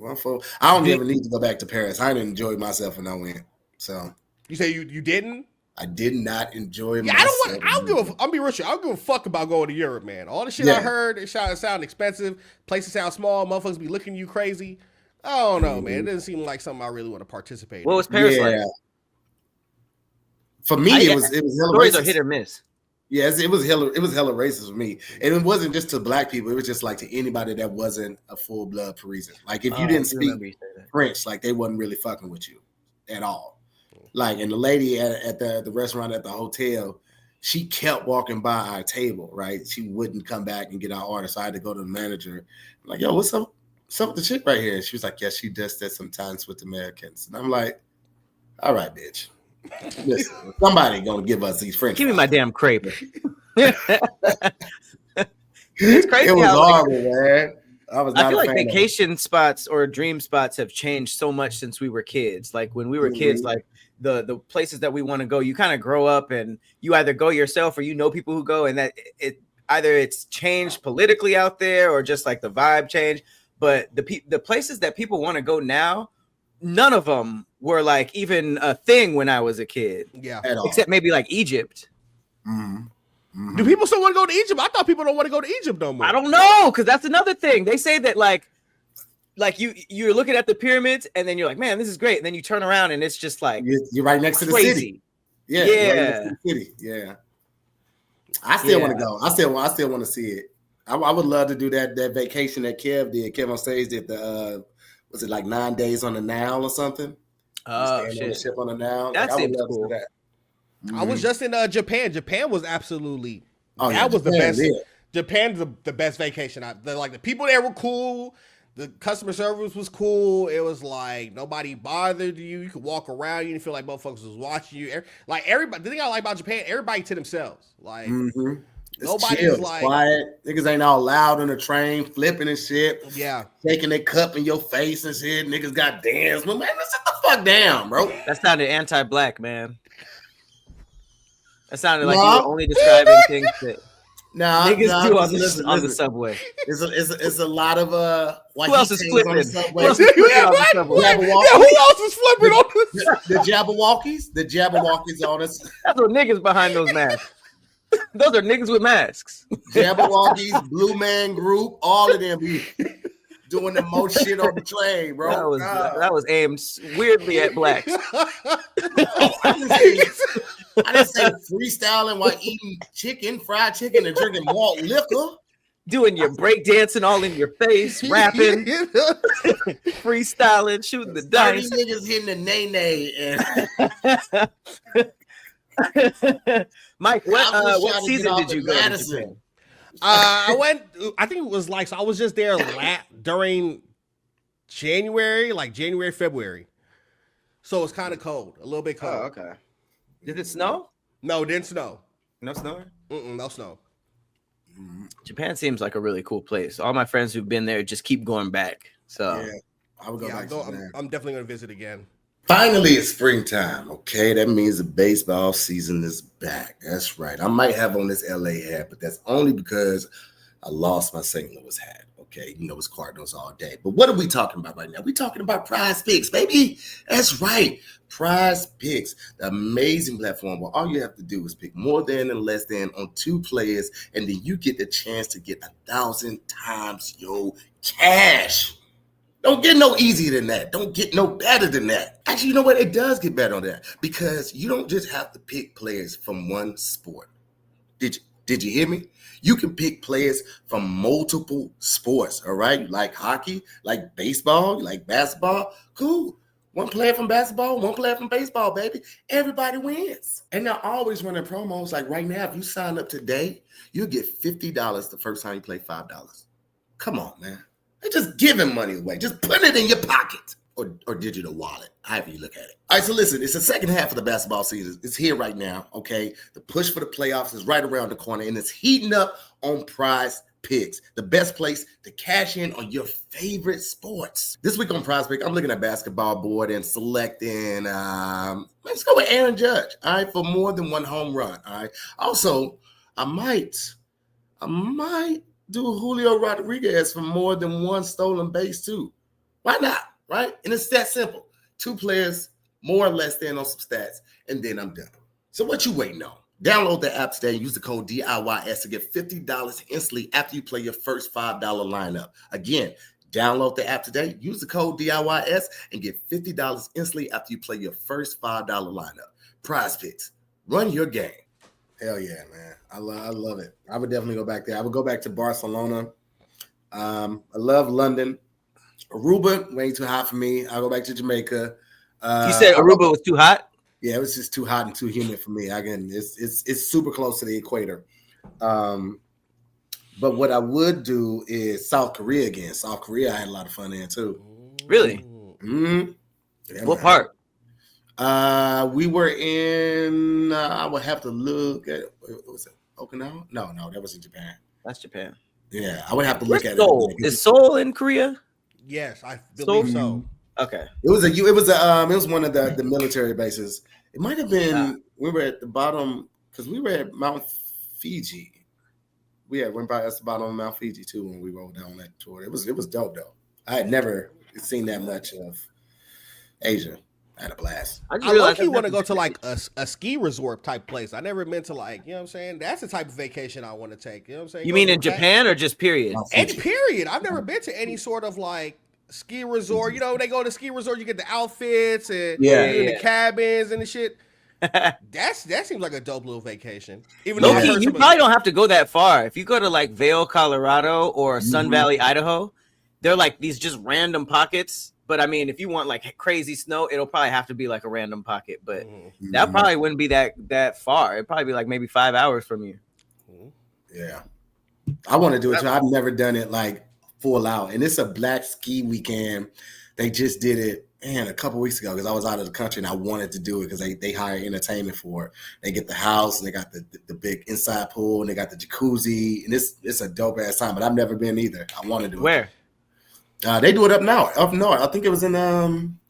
I don't ever need to go back to Paris. I didn't enjoy myself when I went. So you say you didn't? I did not enjoy myself. I'll be real. I don't give a fuck about going to Europe, man. All the shit I heard, it sound expensive. Places sound small. Motherfuckers be looking at you crazy. I don't know, man. It doesn't seem like something I really want to participate in. What was Paris like? For me, it was stories are hit or miss. Yes, it was hella racist for me. And it wasn't just to black people, it was just like to anybody that wasn't a full blood Parisian. Like if you didn't speak French, like they wasn't really fucking with you at all. Like, and the lady at the restaurant at the hotel, she kept walking by our table, right? She wouldn't come back and get our order. So I had to go to the manager. I'm like, yo, what's up with the chick right here? And she was like, yeah, she does that sometimes with Americans. And I'm like, all right, bitch. Listen, somebody gonna give us these French. Give me my damn crepe. It's crazy. It was horrible, man. I feel like vacation spots or dream spots have changed so much since we were kids. Like when we were kids, like the places that we want to go, you kind of grow up and you either go yourself or you know people who go, and that it's changed politically out there or just like the vibe changed. But the places that people want to go now, none of them were like even a thing when I was a kid. Yeah. Except maybe like Egypt. Do people still want to go to Egypt? I thought people don't want to go to Egypt no more. I don't know, because that's another thing. They say that like you're looking at the pyramids and then you're like, man, this is great. And then you turn around and it's just like you're right next to the city. Yeah. Right next to the city. Yeah. I still want to go. I still want to see it. I would love to do that vacation that Kev did. Kev on stage did the was it like 9 days on the Nile or something? Oh shit! On the ship on the Nile. That seems cool. That. I was just in Japan. Japan was absolutely the best. Yeah. Japan's the best vacation. The people there were cool. The customer service was cool. It was like nobody bothered you. You could walk around. You didn't feel like motherfuckers was watching you. Like everybody. The thing I like about Japan, everybody to themselves. Like nobody's like quiet. Niggas ain't all loud on the train, flipping and shit. Yeah, taking their cup in your face and shit. Niggas got dance. Man, let's sit the fuck down, bro. That sounded anti-black, man. That sounded like you were only describing things that niggas do on the subway. It's a lot of who else is flipping on the subway? Who else is flipping on the Jabberwockies? The Jabberwockies on us. That's what niggas behind those masks. Those are niggas with masks. Jabberwockies, Blue Man Group, all of them be doing the most shit on the train, bro. That was aimed weirdly at blacks. I didn't say freestyling while eating fried chicken, and drinking malt liquor. Doing your break dancing all in your face, rapping, freestyling, shooting the dice. 30 niggas hitting the nay-nay. Mike, what season did you go to Japan? I went, I think it was like, so I was just there during January, February. So it's kind of cold, a little bit cold. Oh, okay. Did it snow? No, it didn't snow. No snow? No snow. Japan seems like a really cool place. All my friends who've been there just keep going back. So I would go back to Japan. I'm definitely gonna visit again. Finally, it's springtime. Okay, that means the baseball season is back. That's right. I might have on this LA hat, but that's only because I lost my St. Louis hat. Okay, you know it's Cardinals all day. But what are we talking about right now? We're talking about Prize Picks, baby. That's right. Prize Picks, the amazing platform where all you have to do is pick more than and less than on 2 players, and then you get the chance to get 1,000 times your cash. Don't get no easier than that. Don't get no better than that. Actually, you know what? It does get better on that because you don't just have to pick players from one sport. Did you hear me? You can pick players from multiple sports, all right? You like hockey, like baseball, you like basketball. Cool. One player from basketball, one player from baseball, baby. Everybody wins. And they're always running promos. Like right now, if you sign up today, you'll get $50 the first time you play $5. Come on, man. They're just giving money away. Just put it in your pocket or digital wallet, however you look at it. All right, so listen, it's the second half of the basketball season. It's here right now, okay? The push for the playoffs is right around the corner, and it's heating up on Prize Picks, the best place to cash in on your favorite sports. This week on Prize Pick, I'm looking at basketball board and selecting, let's go with Aaron Judge, all right, for more than 1 home run, all right? Also, I might do Julio Rodriguez for more than 1 stolen base too. Why not, right? And it's that simple. 2 players, more or less than on some stats, and then I'm done. So what you waiting on? Download the app today and use the code DIYS to get $50 instantly after you play your first $5 lineup. Again, download the app today, use the code DIYS, and get $50 instantly after you play your first $5 lineup. Prize Picks, run your game. Hell yeah, man. I love it. I would definitely go back there. I would go back to Barcelona. I love London. Aruba, way too hot for me. I'll go back to Jamaica. You said Aruba was too hot? Yeah, it was just too hot and too humid for me. It's super close to the equator. But what I would do is South Korea again. South Korea, I had a lot of fun in too. Really? Mm-hmm. Yeah, what part? We were in. I would have to look at. Was it Okinawa? No, that was in Japan. That's Japan. Yeah, I would have to look at Seoul? it. Is Seoul in Korea? Yes, I believe so. Okay. It was one of the military bases. It might have been. We were at the bottom because we were at Mount Fiji. We went by the bottom of Mount Fiji too when we rolled down that tour. It was dope though. I had never seen that much of Asia. I had a blast. I low-key want to go to like a ski resort type place. I never meant to like, you know what I'm saying? That's the type of vacation I want to take. You know what I'm saying? You mean in Japan or just period? Any period. I've never been to any sort of like ski resort. You know, they go to ski resort, you get the outfits and the cabins and the shit. That seems like a dope little vacation. Even though you probably don't have to go that far. If you go to like Vail, Colorado or Sun Valley, Idaho, they're like these just random pockets. But I mean, if you want like crazy snow, it'll probably have to be like a random pocket. But that probably wouldn't be that far. It'd probably be like maybe 5 hours from you. Yeah, I want to do it too. I've never done it like full out, and it's a black ski weekend. They just did it, a couple weeks ago because I was out of the country and I wanted to do it because they hire entertainment for it. They get the house and they got the big inside pool and they got the jacuzzi, and it's a dope ass time. But I've never been either. I want to do it. Where? They do it up north. I think it was in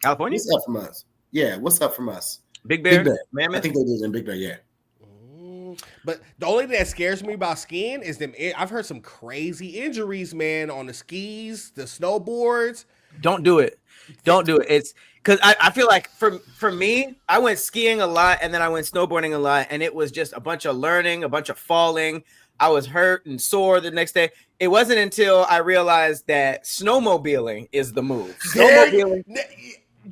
California. What's up from us? Yeah, what's up from us? Big Bear. Mammoth? I think they did it in Big Bear. Yeah. But the only thing that scares me about skiing is them. I've heard some crazy injuries, man, on the skis, the snowboards. Don't do it. Don't do it. It's because I feel like for me, I went skiing a lot and then I went snowboarding a lot, and it was just a bunch of learning, a bunch of falling. I was hurt and sore the next day. It wasn't until I realized that snowmobiling is the move. Snowmobiling.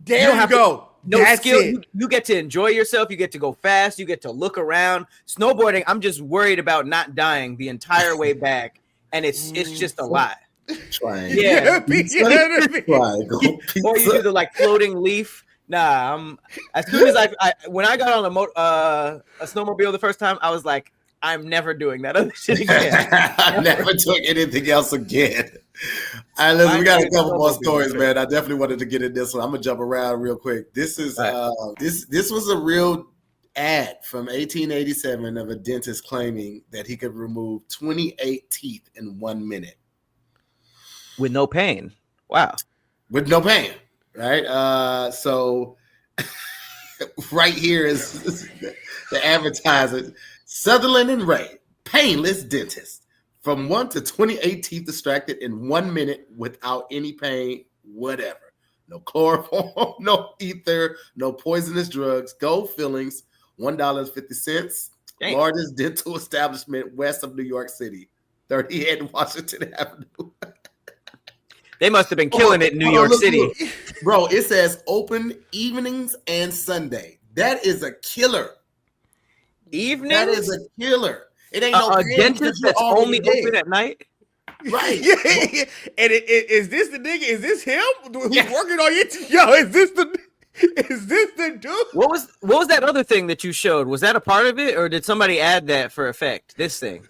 There you go. No skill. You get to enjoy yourself. You get to go fast. You get to look around. Snowboarding, I'm just worried about not dying the entire way back, and it's just a lot. Trying. Yeah. Or you do the like floating leaf. Nah, as soon as when I got on a snowmobile the first time, I was like, I'm never doing that other shit again. I'm never doing anything else again. All right, listen, we got a couple more stories, man. I definitely wanted to get in this one. I'm gonna jump around real quick. This is this was a real ad from 1887 of a dentist claiming that he could remove 28 teeth in 1 minute with no pain. Wow. with no pain, right? So right here is the advertiser. Sutherland and Ray, painless dentist. From 1 to 28 teeth extracted in 1 minute without any pain, whatever. No chloroform, no ether, no poisonous drugs, gold fillings, $1.50. Largest dental establishment west of New York City, 38 Washington Avenue. They must have been killing it in New York City. Look. Bro, it says open evenings and Sunday. That is a killer. Evenings? That is a killer. It ain't no a dentist that's only open at night. Right. Yeah. And is this the nigga? Is this him who's working on your Yo, is this the dude? What was that other thing that you showed? Was that a part of it, or did somebody add that for effect? This thing.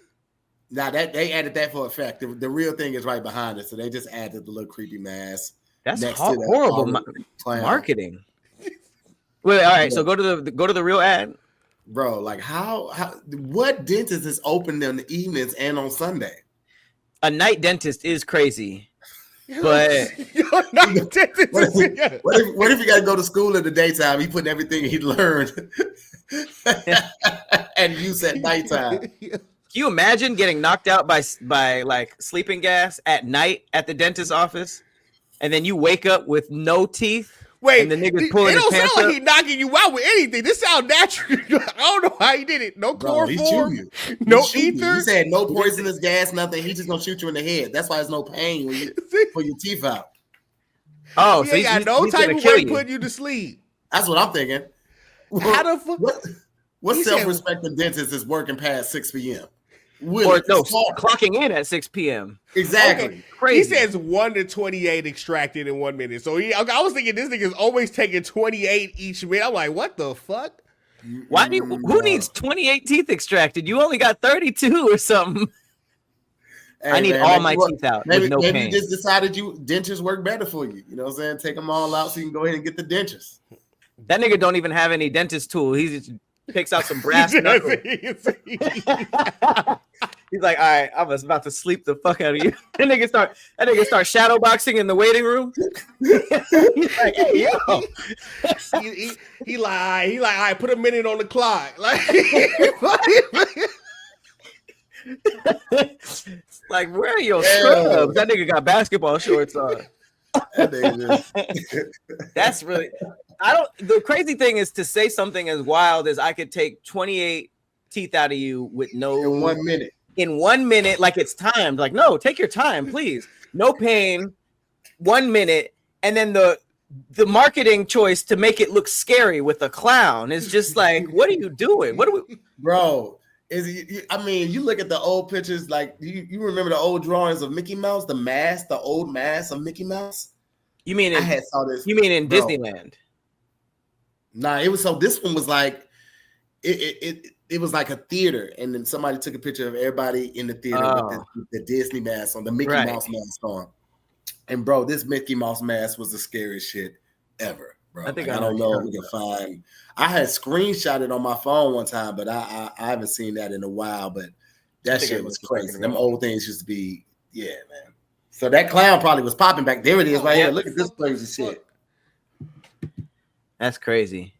Nah, they added that for effect. The real thing is right behind it, so they just added the little creepy mask. That's horrible marketing. Wait, all right. So go to the real ad. Bro, like how what dentist is open in the evenings and on Sunday? A night dentist is crazy, but what if you got to go to school in the daytime? He putting everything he learned and use at nighttime. Can you imagine getting knocked out by like sleeping gas at night at the dentist's office, and then you wake up with no teeth? Wait, and the nigga's pulling it don't his sound pants like up? he knocking you out with anything. This sound natural. I don't know how he did it. No chloroform, no ether. He said no poisonous gas, nothing. He's just gonna shoot you in the head. That's why there's no pain when you pull your teeth out. Oh, he so ain't got no type of way putting you to sleep. That's what I'm thinking. How the fuck? What self-respecting dentist is working past 6 p.m.? Or no, clocking in at 6 p.m. Exactly. Okay. Crazy. He says 1 to 28 extracted in 1 minute. So I was thinking this nigga's always taking 28 each minute. I'm like, what the fuck? Why who needs 28 teeth extracted? You only got 32 or something. Hey, I need all my teeth out. Maybe pain. you just decided dentures work better for you. You know what I'm saying? Take them all out so you can go ahead and get the dentures. That nigga don't even have any dentist tool. He just picks out some brass knuckles. He's like, all right, I was about to sleep the fuck out of you. That nigga start shadow boxing in the waiting room. He's like, hey, yo. He like, all right, put a minute on the clock. Like, where are your scrubs? That nigga got basketball shorts on. That's really. The crazy thing is to say something as wild as I could take 28 teeth out of you with no in 1 minute. In 1 minute, like it's timed. Like, no, take your time, please. No pain, 1 minute, and then the marketing choice to make it look scary with a clown is just like, what are you doing? What are we, bro? You look at the old pictures, like you remember the old drawings of Mickey Mouse, the old mask of Mickey Mouse. You mean saw this? You mean in Disneyland? Nah, it was this one was like it was like a theater, and then somebody took a picture of everybody in the theater with the Disney mask on, the Mickey Mouse mask on. And bro, this Mickey Mouse mask was the scariest shit ever, bro. I don't know if we can find. I had screenshotted on my phone one time, but I haven't seen that in a while. But that shit was crazy. Them old things used to be, man. So that clown probably was popping back. There it is, right here. Look at this crazy shit. That's crazy.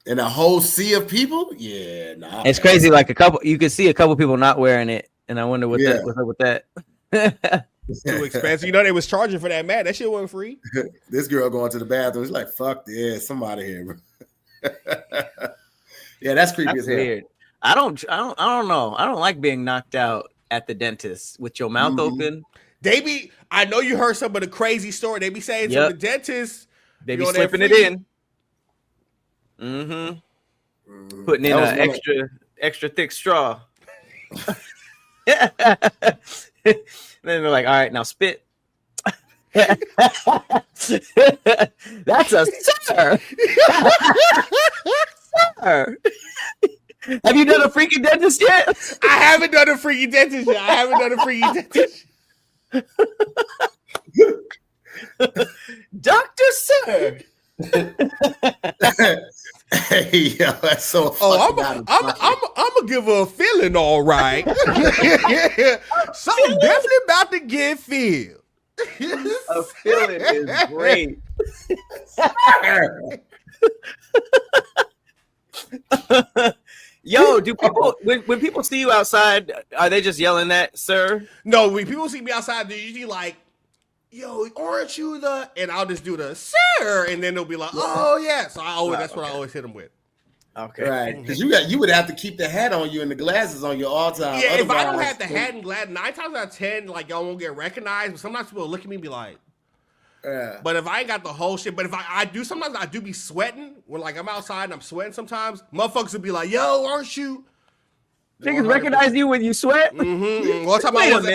In a whole sea of people, it's crazy. Like you could see a couple people not wearing it, and I wonder what's up with that. It's too expensive. You know they was charging for that mat. That shit wasn't free. This girl going to the bathroom. She's like, "Fuck this, somebody here." That's creepy as hell. Weird. I don't know. I don't like being knocked out at the dentist with your mouth open. I know you heard some of the crazy story. They be saying to the dentist, they be slipping it in. Putting in an extra thick straw. Then they're like, all right, now spit. That's a sir. Sir. Have you done a freaky dentist yet? I haven't done a freaky dentist yet. Dr. Sir. Hey, yo, that's so. I'm gonna give her a feeling, all right. Something definitely about to get filled. A feeling is great. Yo, do people when people see you outside, are they just yelling that, sir? No, when people see me outside, they're usually like, yo, aren't you the? And I'll just do the sir, and then they'll be like, oh yeah. So that's what I always hit them with. Okay, right? Because you would have to keep the hat on you and the glasses on you all the time. Yeah, if I don't have the hat and glasses, 9 times out of 10, like y'all won't get recognized. But sometimes people will look at me and be like, yeah. But if I ain't got the whole shit, but if I do, sometimes I do be sweating when like I'm outside and I'm sweating. Sometimes motherfuckers will be like, yo, aren't you? Niggas recognize you when you sweat. Mm-hmm. One time I was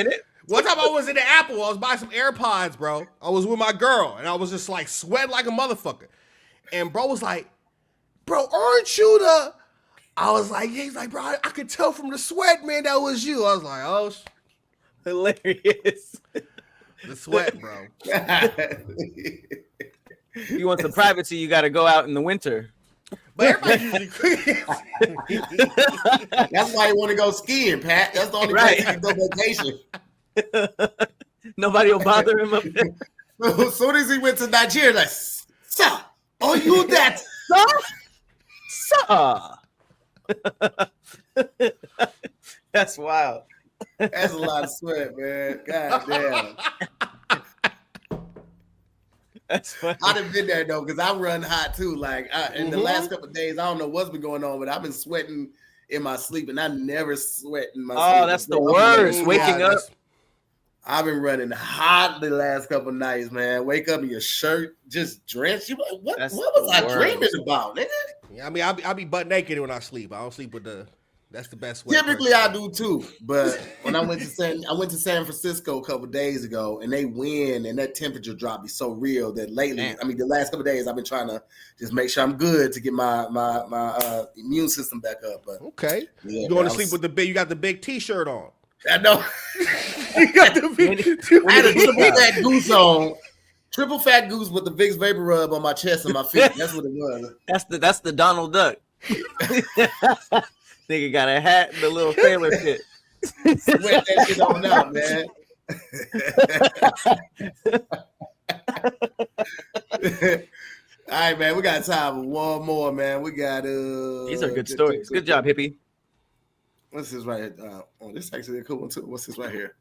in the Apple. I was buying some AirPods, bro. I was with my girl, and I was just like sweating like a motherfucker. And bro was like, bro, aren't you the? I was like, yeah. He's like, bro, I could tell from the sweat, man, that was you. I was like, oh, hilarious. The sweat, bro. You want some privacy, you got to go out in the winter. But everybody usually That's why you want to go skiing, Pat. That's the only place you can go vacation. Nobody will bother him up there. As soon as he went to Nigeria, like, sir, oh, you that, sir? That's wild. That's a lot of sweat, man. God damn. That's funny. I'd have been there though, because I run hot too. Like in the last couple of days, I don't know what's been going on, but I've been sweating in my sleep, and I never sweat in my sleep. Oh, that's the worst. Waking up. I've been running hot the last couple of nights, man. Wake up in your shirt just drenched. You like, what was I dreaming about, nigga? Yeah, I mean, I'll be butt naked when I sleep. I don't sleep with the. That's the best way. Typically, I do too. But when I went to San Francisco a couple of days ago, and they win, and that temperature drop is so real that lately, I mean, the last couple of days, I've been trying to just make sure I'm good to get my immune system back up. But okay, yeah, you going to sleep with the big? You got the big T-shirt on. I know. You got the big. I had a triple fat goose on. Triple fat goose with the Vicks Vapor Rub on my chest and my feet. That's what it was. That's the Donald Duck. Nigga got a hat and the little sailor shit. Sweat that shit on out, man. All right, man. We got time for one more, man. We got these are good stories. Good job, hippie. What's this right here? Oh, this is actually a cool one too. What's this right here?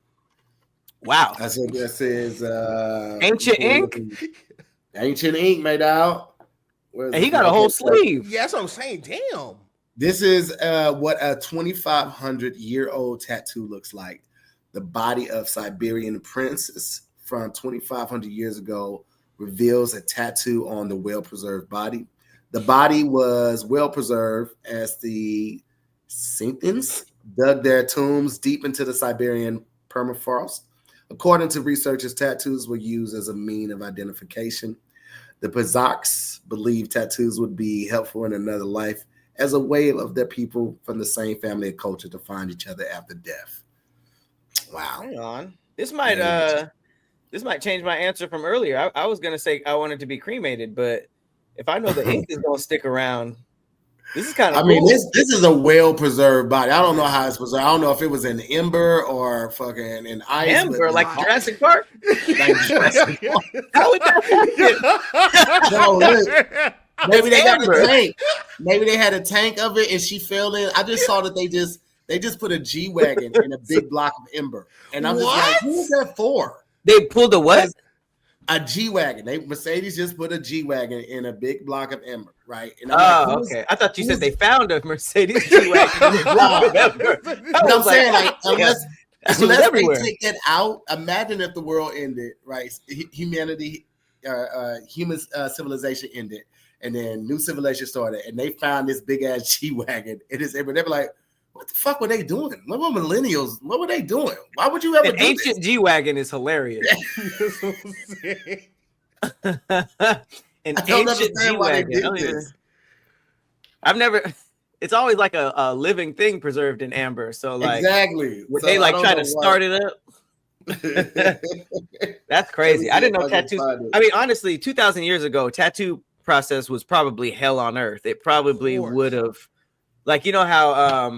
Wow. That's what that says. Ancient ink. Ancient ink made out. And he got a whole sleeve. Yeah, that's what I'm saying. Damn. This is what a 2,500-year-old tattoo looks like. The body of Siberian princess from 2,500 years ago reveals a tattoo on the well-preserved body. The body was well-preserved as the Scythians dug their tombs deep into the Siberian permafrost. According to researchers, tattoos were used as a means of identification. The Kazakhs believed tattoos would be helpful in another life as a way of their people from the same family and culture to find each other after death. Wow. Hang on. This might change my answer from earlier. I was gonna say I wanted to be cremated, but if I know the ink is gonna stick around, this is kind of cool. I mean, this is a well-preserred body. I don't know how it's preserved. I don't know if it was in ember or fucking in ice. Ember, like Jurassic Park? Like Jurassic Park. How would that happen? No, look. Maybe they got a tank. Maybe they had a tank of it and she fell in. I just saw that they just put a G-Wagon in a big block of ember. And I'm just like, who is that for? They pulled a what? A G-Wagon. Mercedes just put a G-Wagon in a big block of ember, right? And I'm like, okay. I thought you said they found a Mercedes G-Wagon in a block of ember. I'm saying, like, unless they take that out, imagine if the world ended, right? Humanity, human civilization ended. And then new civilization started, and they found this big ass G-Wagon. It is everywhere. They were like, "What the fuck were they doing? What were millennials? What were they doing? Why would you ever do ancient this?" G-Wagon is hilarious. An ancient G-Wagon. I've never. It's always like a living thing preserved in amber. So like, exactly. Would they like try to start it up? That's crazy. I didn't know tattoos. I mean, honestly, 2,000 years ago, tattoo process was probably hell on earth. It probably would have, like, you know how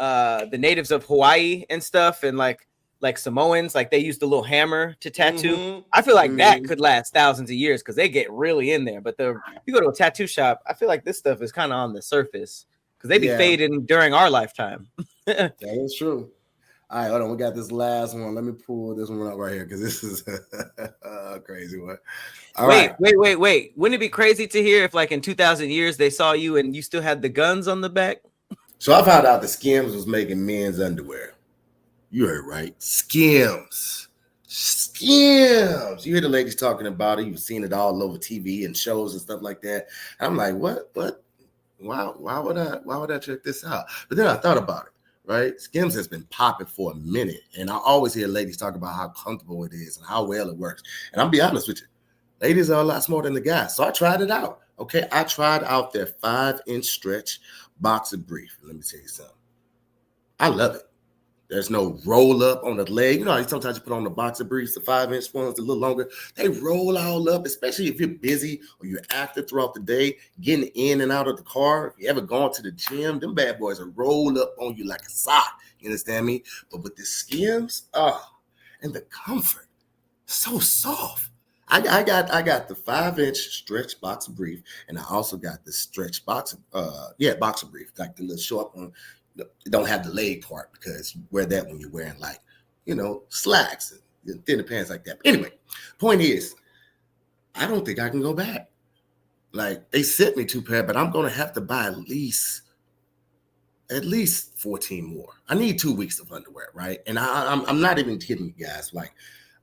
the natives of Hawaii and stuff, and like like Samoans, like they use the little hammer to tattoo. Mm-hmm. I feel like that could last thousands of years because they get really in there. But you go to a tattoo shop, I feel like this stuff is kind of on the surface because they be fading during our lifetime. That is true. All right, hold on. We got this last one. Let me pull this one up right here because this is a crazy one. Wait. Wouldn't it be crazy to hear if, like, in 2,000 years they saw you and you still had the guns on the back? So I found out that Skims was making men's underwear. You heard right. Skims. You hear the ladies talking about it. You've seen it all over TV and shows and stuff like that. And I'm like, what? Why would I check this out? But then I thought about it, right? Skims has been popping for a minute. And I always hear ladies talk about how comfortable it is and how well it works. And I'll be honest with you, ladies are a lot smarter than the guys. So I tried it out. Okay. I tried out their 5-inch stretch boxer brief. Let me tell you something. I love it. There's no roll up on the leg. You know, sometimes you put on the boxer briefs, the 5-inch ones, a little longer. They roll all up, especially if you're busy or you're active throughout the day, getting in and out of the car. If you ever gone to the gym, them bad boys are rolled up on you like a sock. You understand me? But with the Skims, and the comfort, so soft. I got the 5-inch stretch boxer brief, and I also got the stretch boxer brief, like the little short one. It don't have the leg part because you wear that when you're wearing, like, you know, slacks and thinner pants like that. But anyway, point is, I don't think I can go back. Like, they sent me 2 pair, but I'm gonna have to buy at least 14 more. I need 2 weeks of underwear, right? And I'm not even kidding you guys. Like,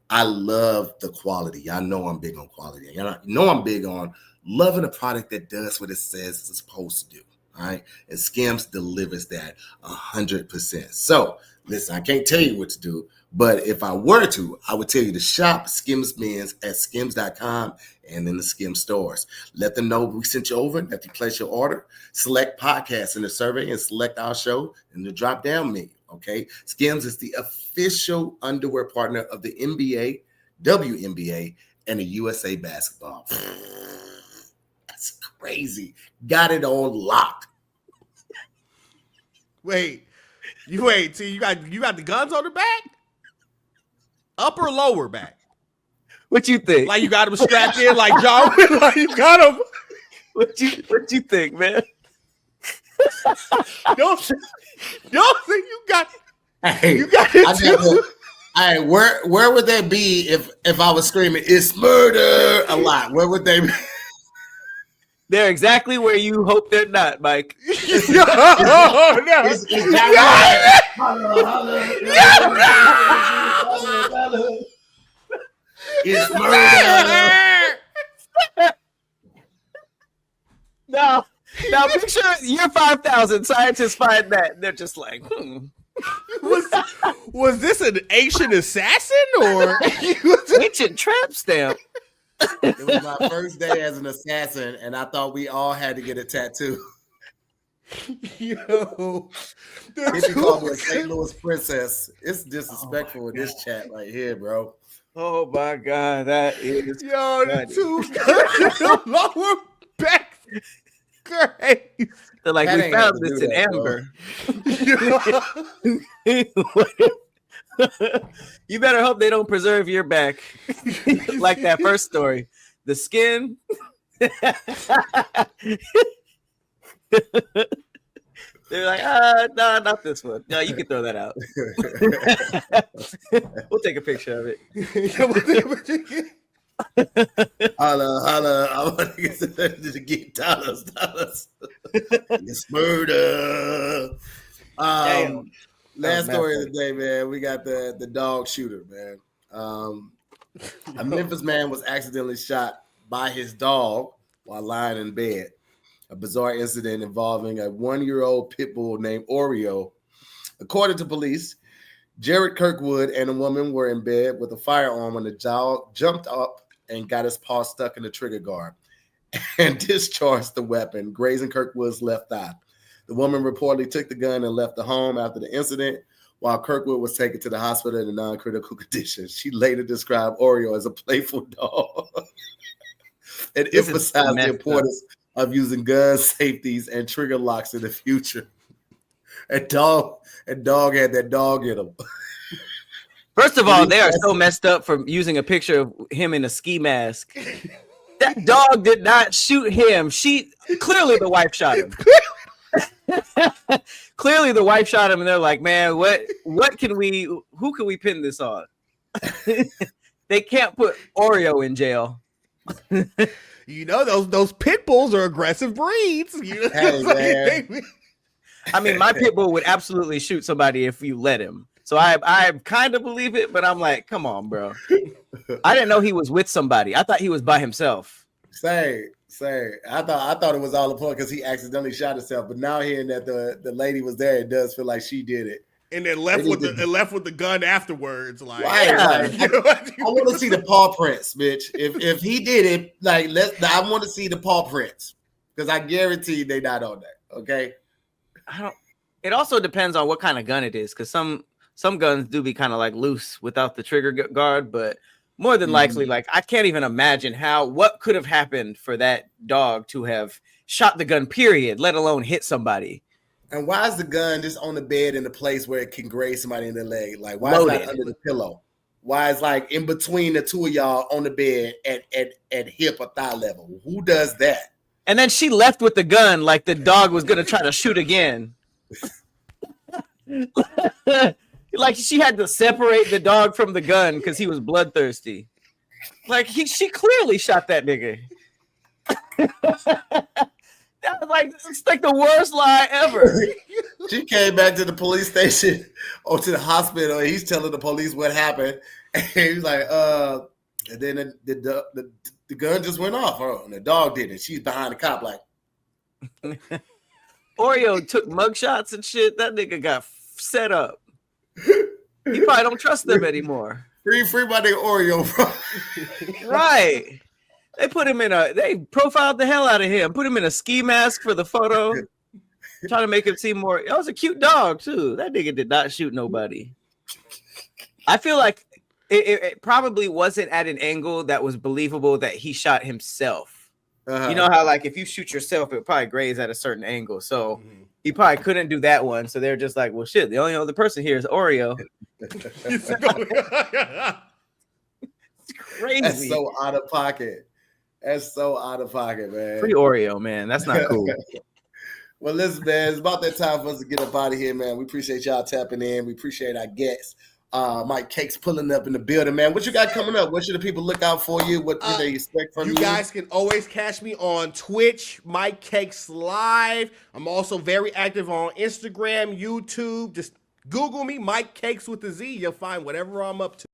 I love the quality. Y'all know I'm big on quality. You know I'm big on loving a product that does what it says it's supposed to do. All right. And Skims delivers that 100%. So listen, I can't tell you what to do, but if I were to, I would tell you to shop Skims men's at skims.com and in the Skims stores. Let them know we sent you over, that you place your order, select podcasts in the survey and select our show in the drop down menu. Okay. Skims is the official underwear partner of the NBA, WNBA, and the USA basketball. That's crazy. Got it on lock. Wait. So you got the guns on the back? Up or lower back? What you think? Like you got them strapped in like John? Like you got them? What you think, man? Don't think you got Hey, you got it too. Hey, where would they be if I was screaming, "It's murder" a lot? Where would they be? They're exactly where you hope they're not, Mike. No. It's murder. Now picture year 5,000. Scientists find that and they're just like, Was this an ancient assassin or ancient tramp stamp? It was my first day as an assassin, and I thought we all had to get a tattoo. Yo, If you call me a St. Louis princess, it's disrespectful in this chat right here, bro. Oh my God, that is the two lower back. Great. They're like, That we ain't found got to this do in that, amber. You better hope they don't preserve your back like that first story. The skin. They're like, no, not this one. No, you can throw that out. We'll take a picture of it. Holla. I want to get dollars. It's murder. Last story of the day, man. We got the dog shooter, man. A Memphis man was accidentally shot by his dog while lying in bed. A bizarre incident involving a 1-year-old pit bull named Oreo. According to police, Jared Kirkwood and a woman were in bed with a firearm when the dog jumped up and got his paw stuck in the trigger guard and discharged the weapon, grazing Kirkwood's left thigh. The woman reportedly took the gun and left the home after the incident, while Kirkwood was taken to the hospital in a non-critical condition. She later described Oreo as a playful dog and emphasized the importance of using gun safeties and trigger locks in the future. And dog had that dog in him. First of all, they are so messed up for using a picture of him in a ski mask. That dog did not shoot him. Clearly the wife shot him. Clearly the wife shot him, and they're like, man, who can we pin this on? They can't put Oreo in jail. You know, those pit bulls are aggressive breeds. You know? Hey, man. I mean, my pit bull would absolutely shoot somebody if you let him. So I kind of believe it, but I'm like, come on, bro. I didn't know he was with somebody. I thought he was by himself. Same. I thought it was all a point because he accidentally shot himself. But now hearing that the lady was there, it does feel like she did it. And then left with the gun afterwards. Like, right, yeah. I want to see the paw prints, bitch. If he did it, I want to see the paw prints because I guarantee they not on there. Okay. It also depends on what kind of gun it is, because some guns do be kind of like loose without the trigger guard, but more than likely, like, I can't even imagine what could have happened for that dog to have shot the gun, period, let alone hit somebody. And why is the gun just on the bed in a place where it can graze somebody in the leg? Like, why Loaded. is it not under the pillow? Why is like in between the two of y'all on the bed at hip or thigh level? Who does that? And then she left with the gun like the dog was going to try to shoot again. Like she had to separate the dog from the gun because he was bloodthirsty. Like she clearly shot that nigga. That was like, it's like the worst lie ever. She came back to the police station or to the hospital, and he's telling the police what happened. And he's like, and then the gun just went off. And the dog did it. She's behind the cop, like. Oreo took mugshots and shit. That nigga got set up. He probably don't trust them anymore. Free my nigga Oreo, bro. Right. They profiled the hell out of him, put him in a ski mask for the photo, trying to make him seem more. It was a cute dog, too. That nigga did not shoot nobody. I feel like it probably wasn't at an angle that was believable that he shot himself. Uh-huh. You know how, like, if you shoot yourself, it would probably graze at a certain angle. So he probably couldn't do that one. So they're just like, well, shit, the only other person here is Oreo. It's crazy. That's so out of pocket. That's so out of pocket, man. Free Oreo, man. That's not cool. Well, listen, man, it's about that time for us to get up out of here, man. We appreciate y'all tapping in. We appreciate our guests. MikeCakez pulling up in the building, man. What you got coming up? What should the people look out for you? What do they expect from you? You guys can always catch me on Twitch, MikeCakez Live. I'm also very active on Instagram, YouTube. Just Google me, MikeCakez with a Z. You'll find whatever I'm up to.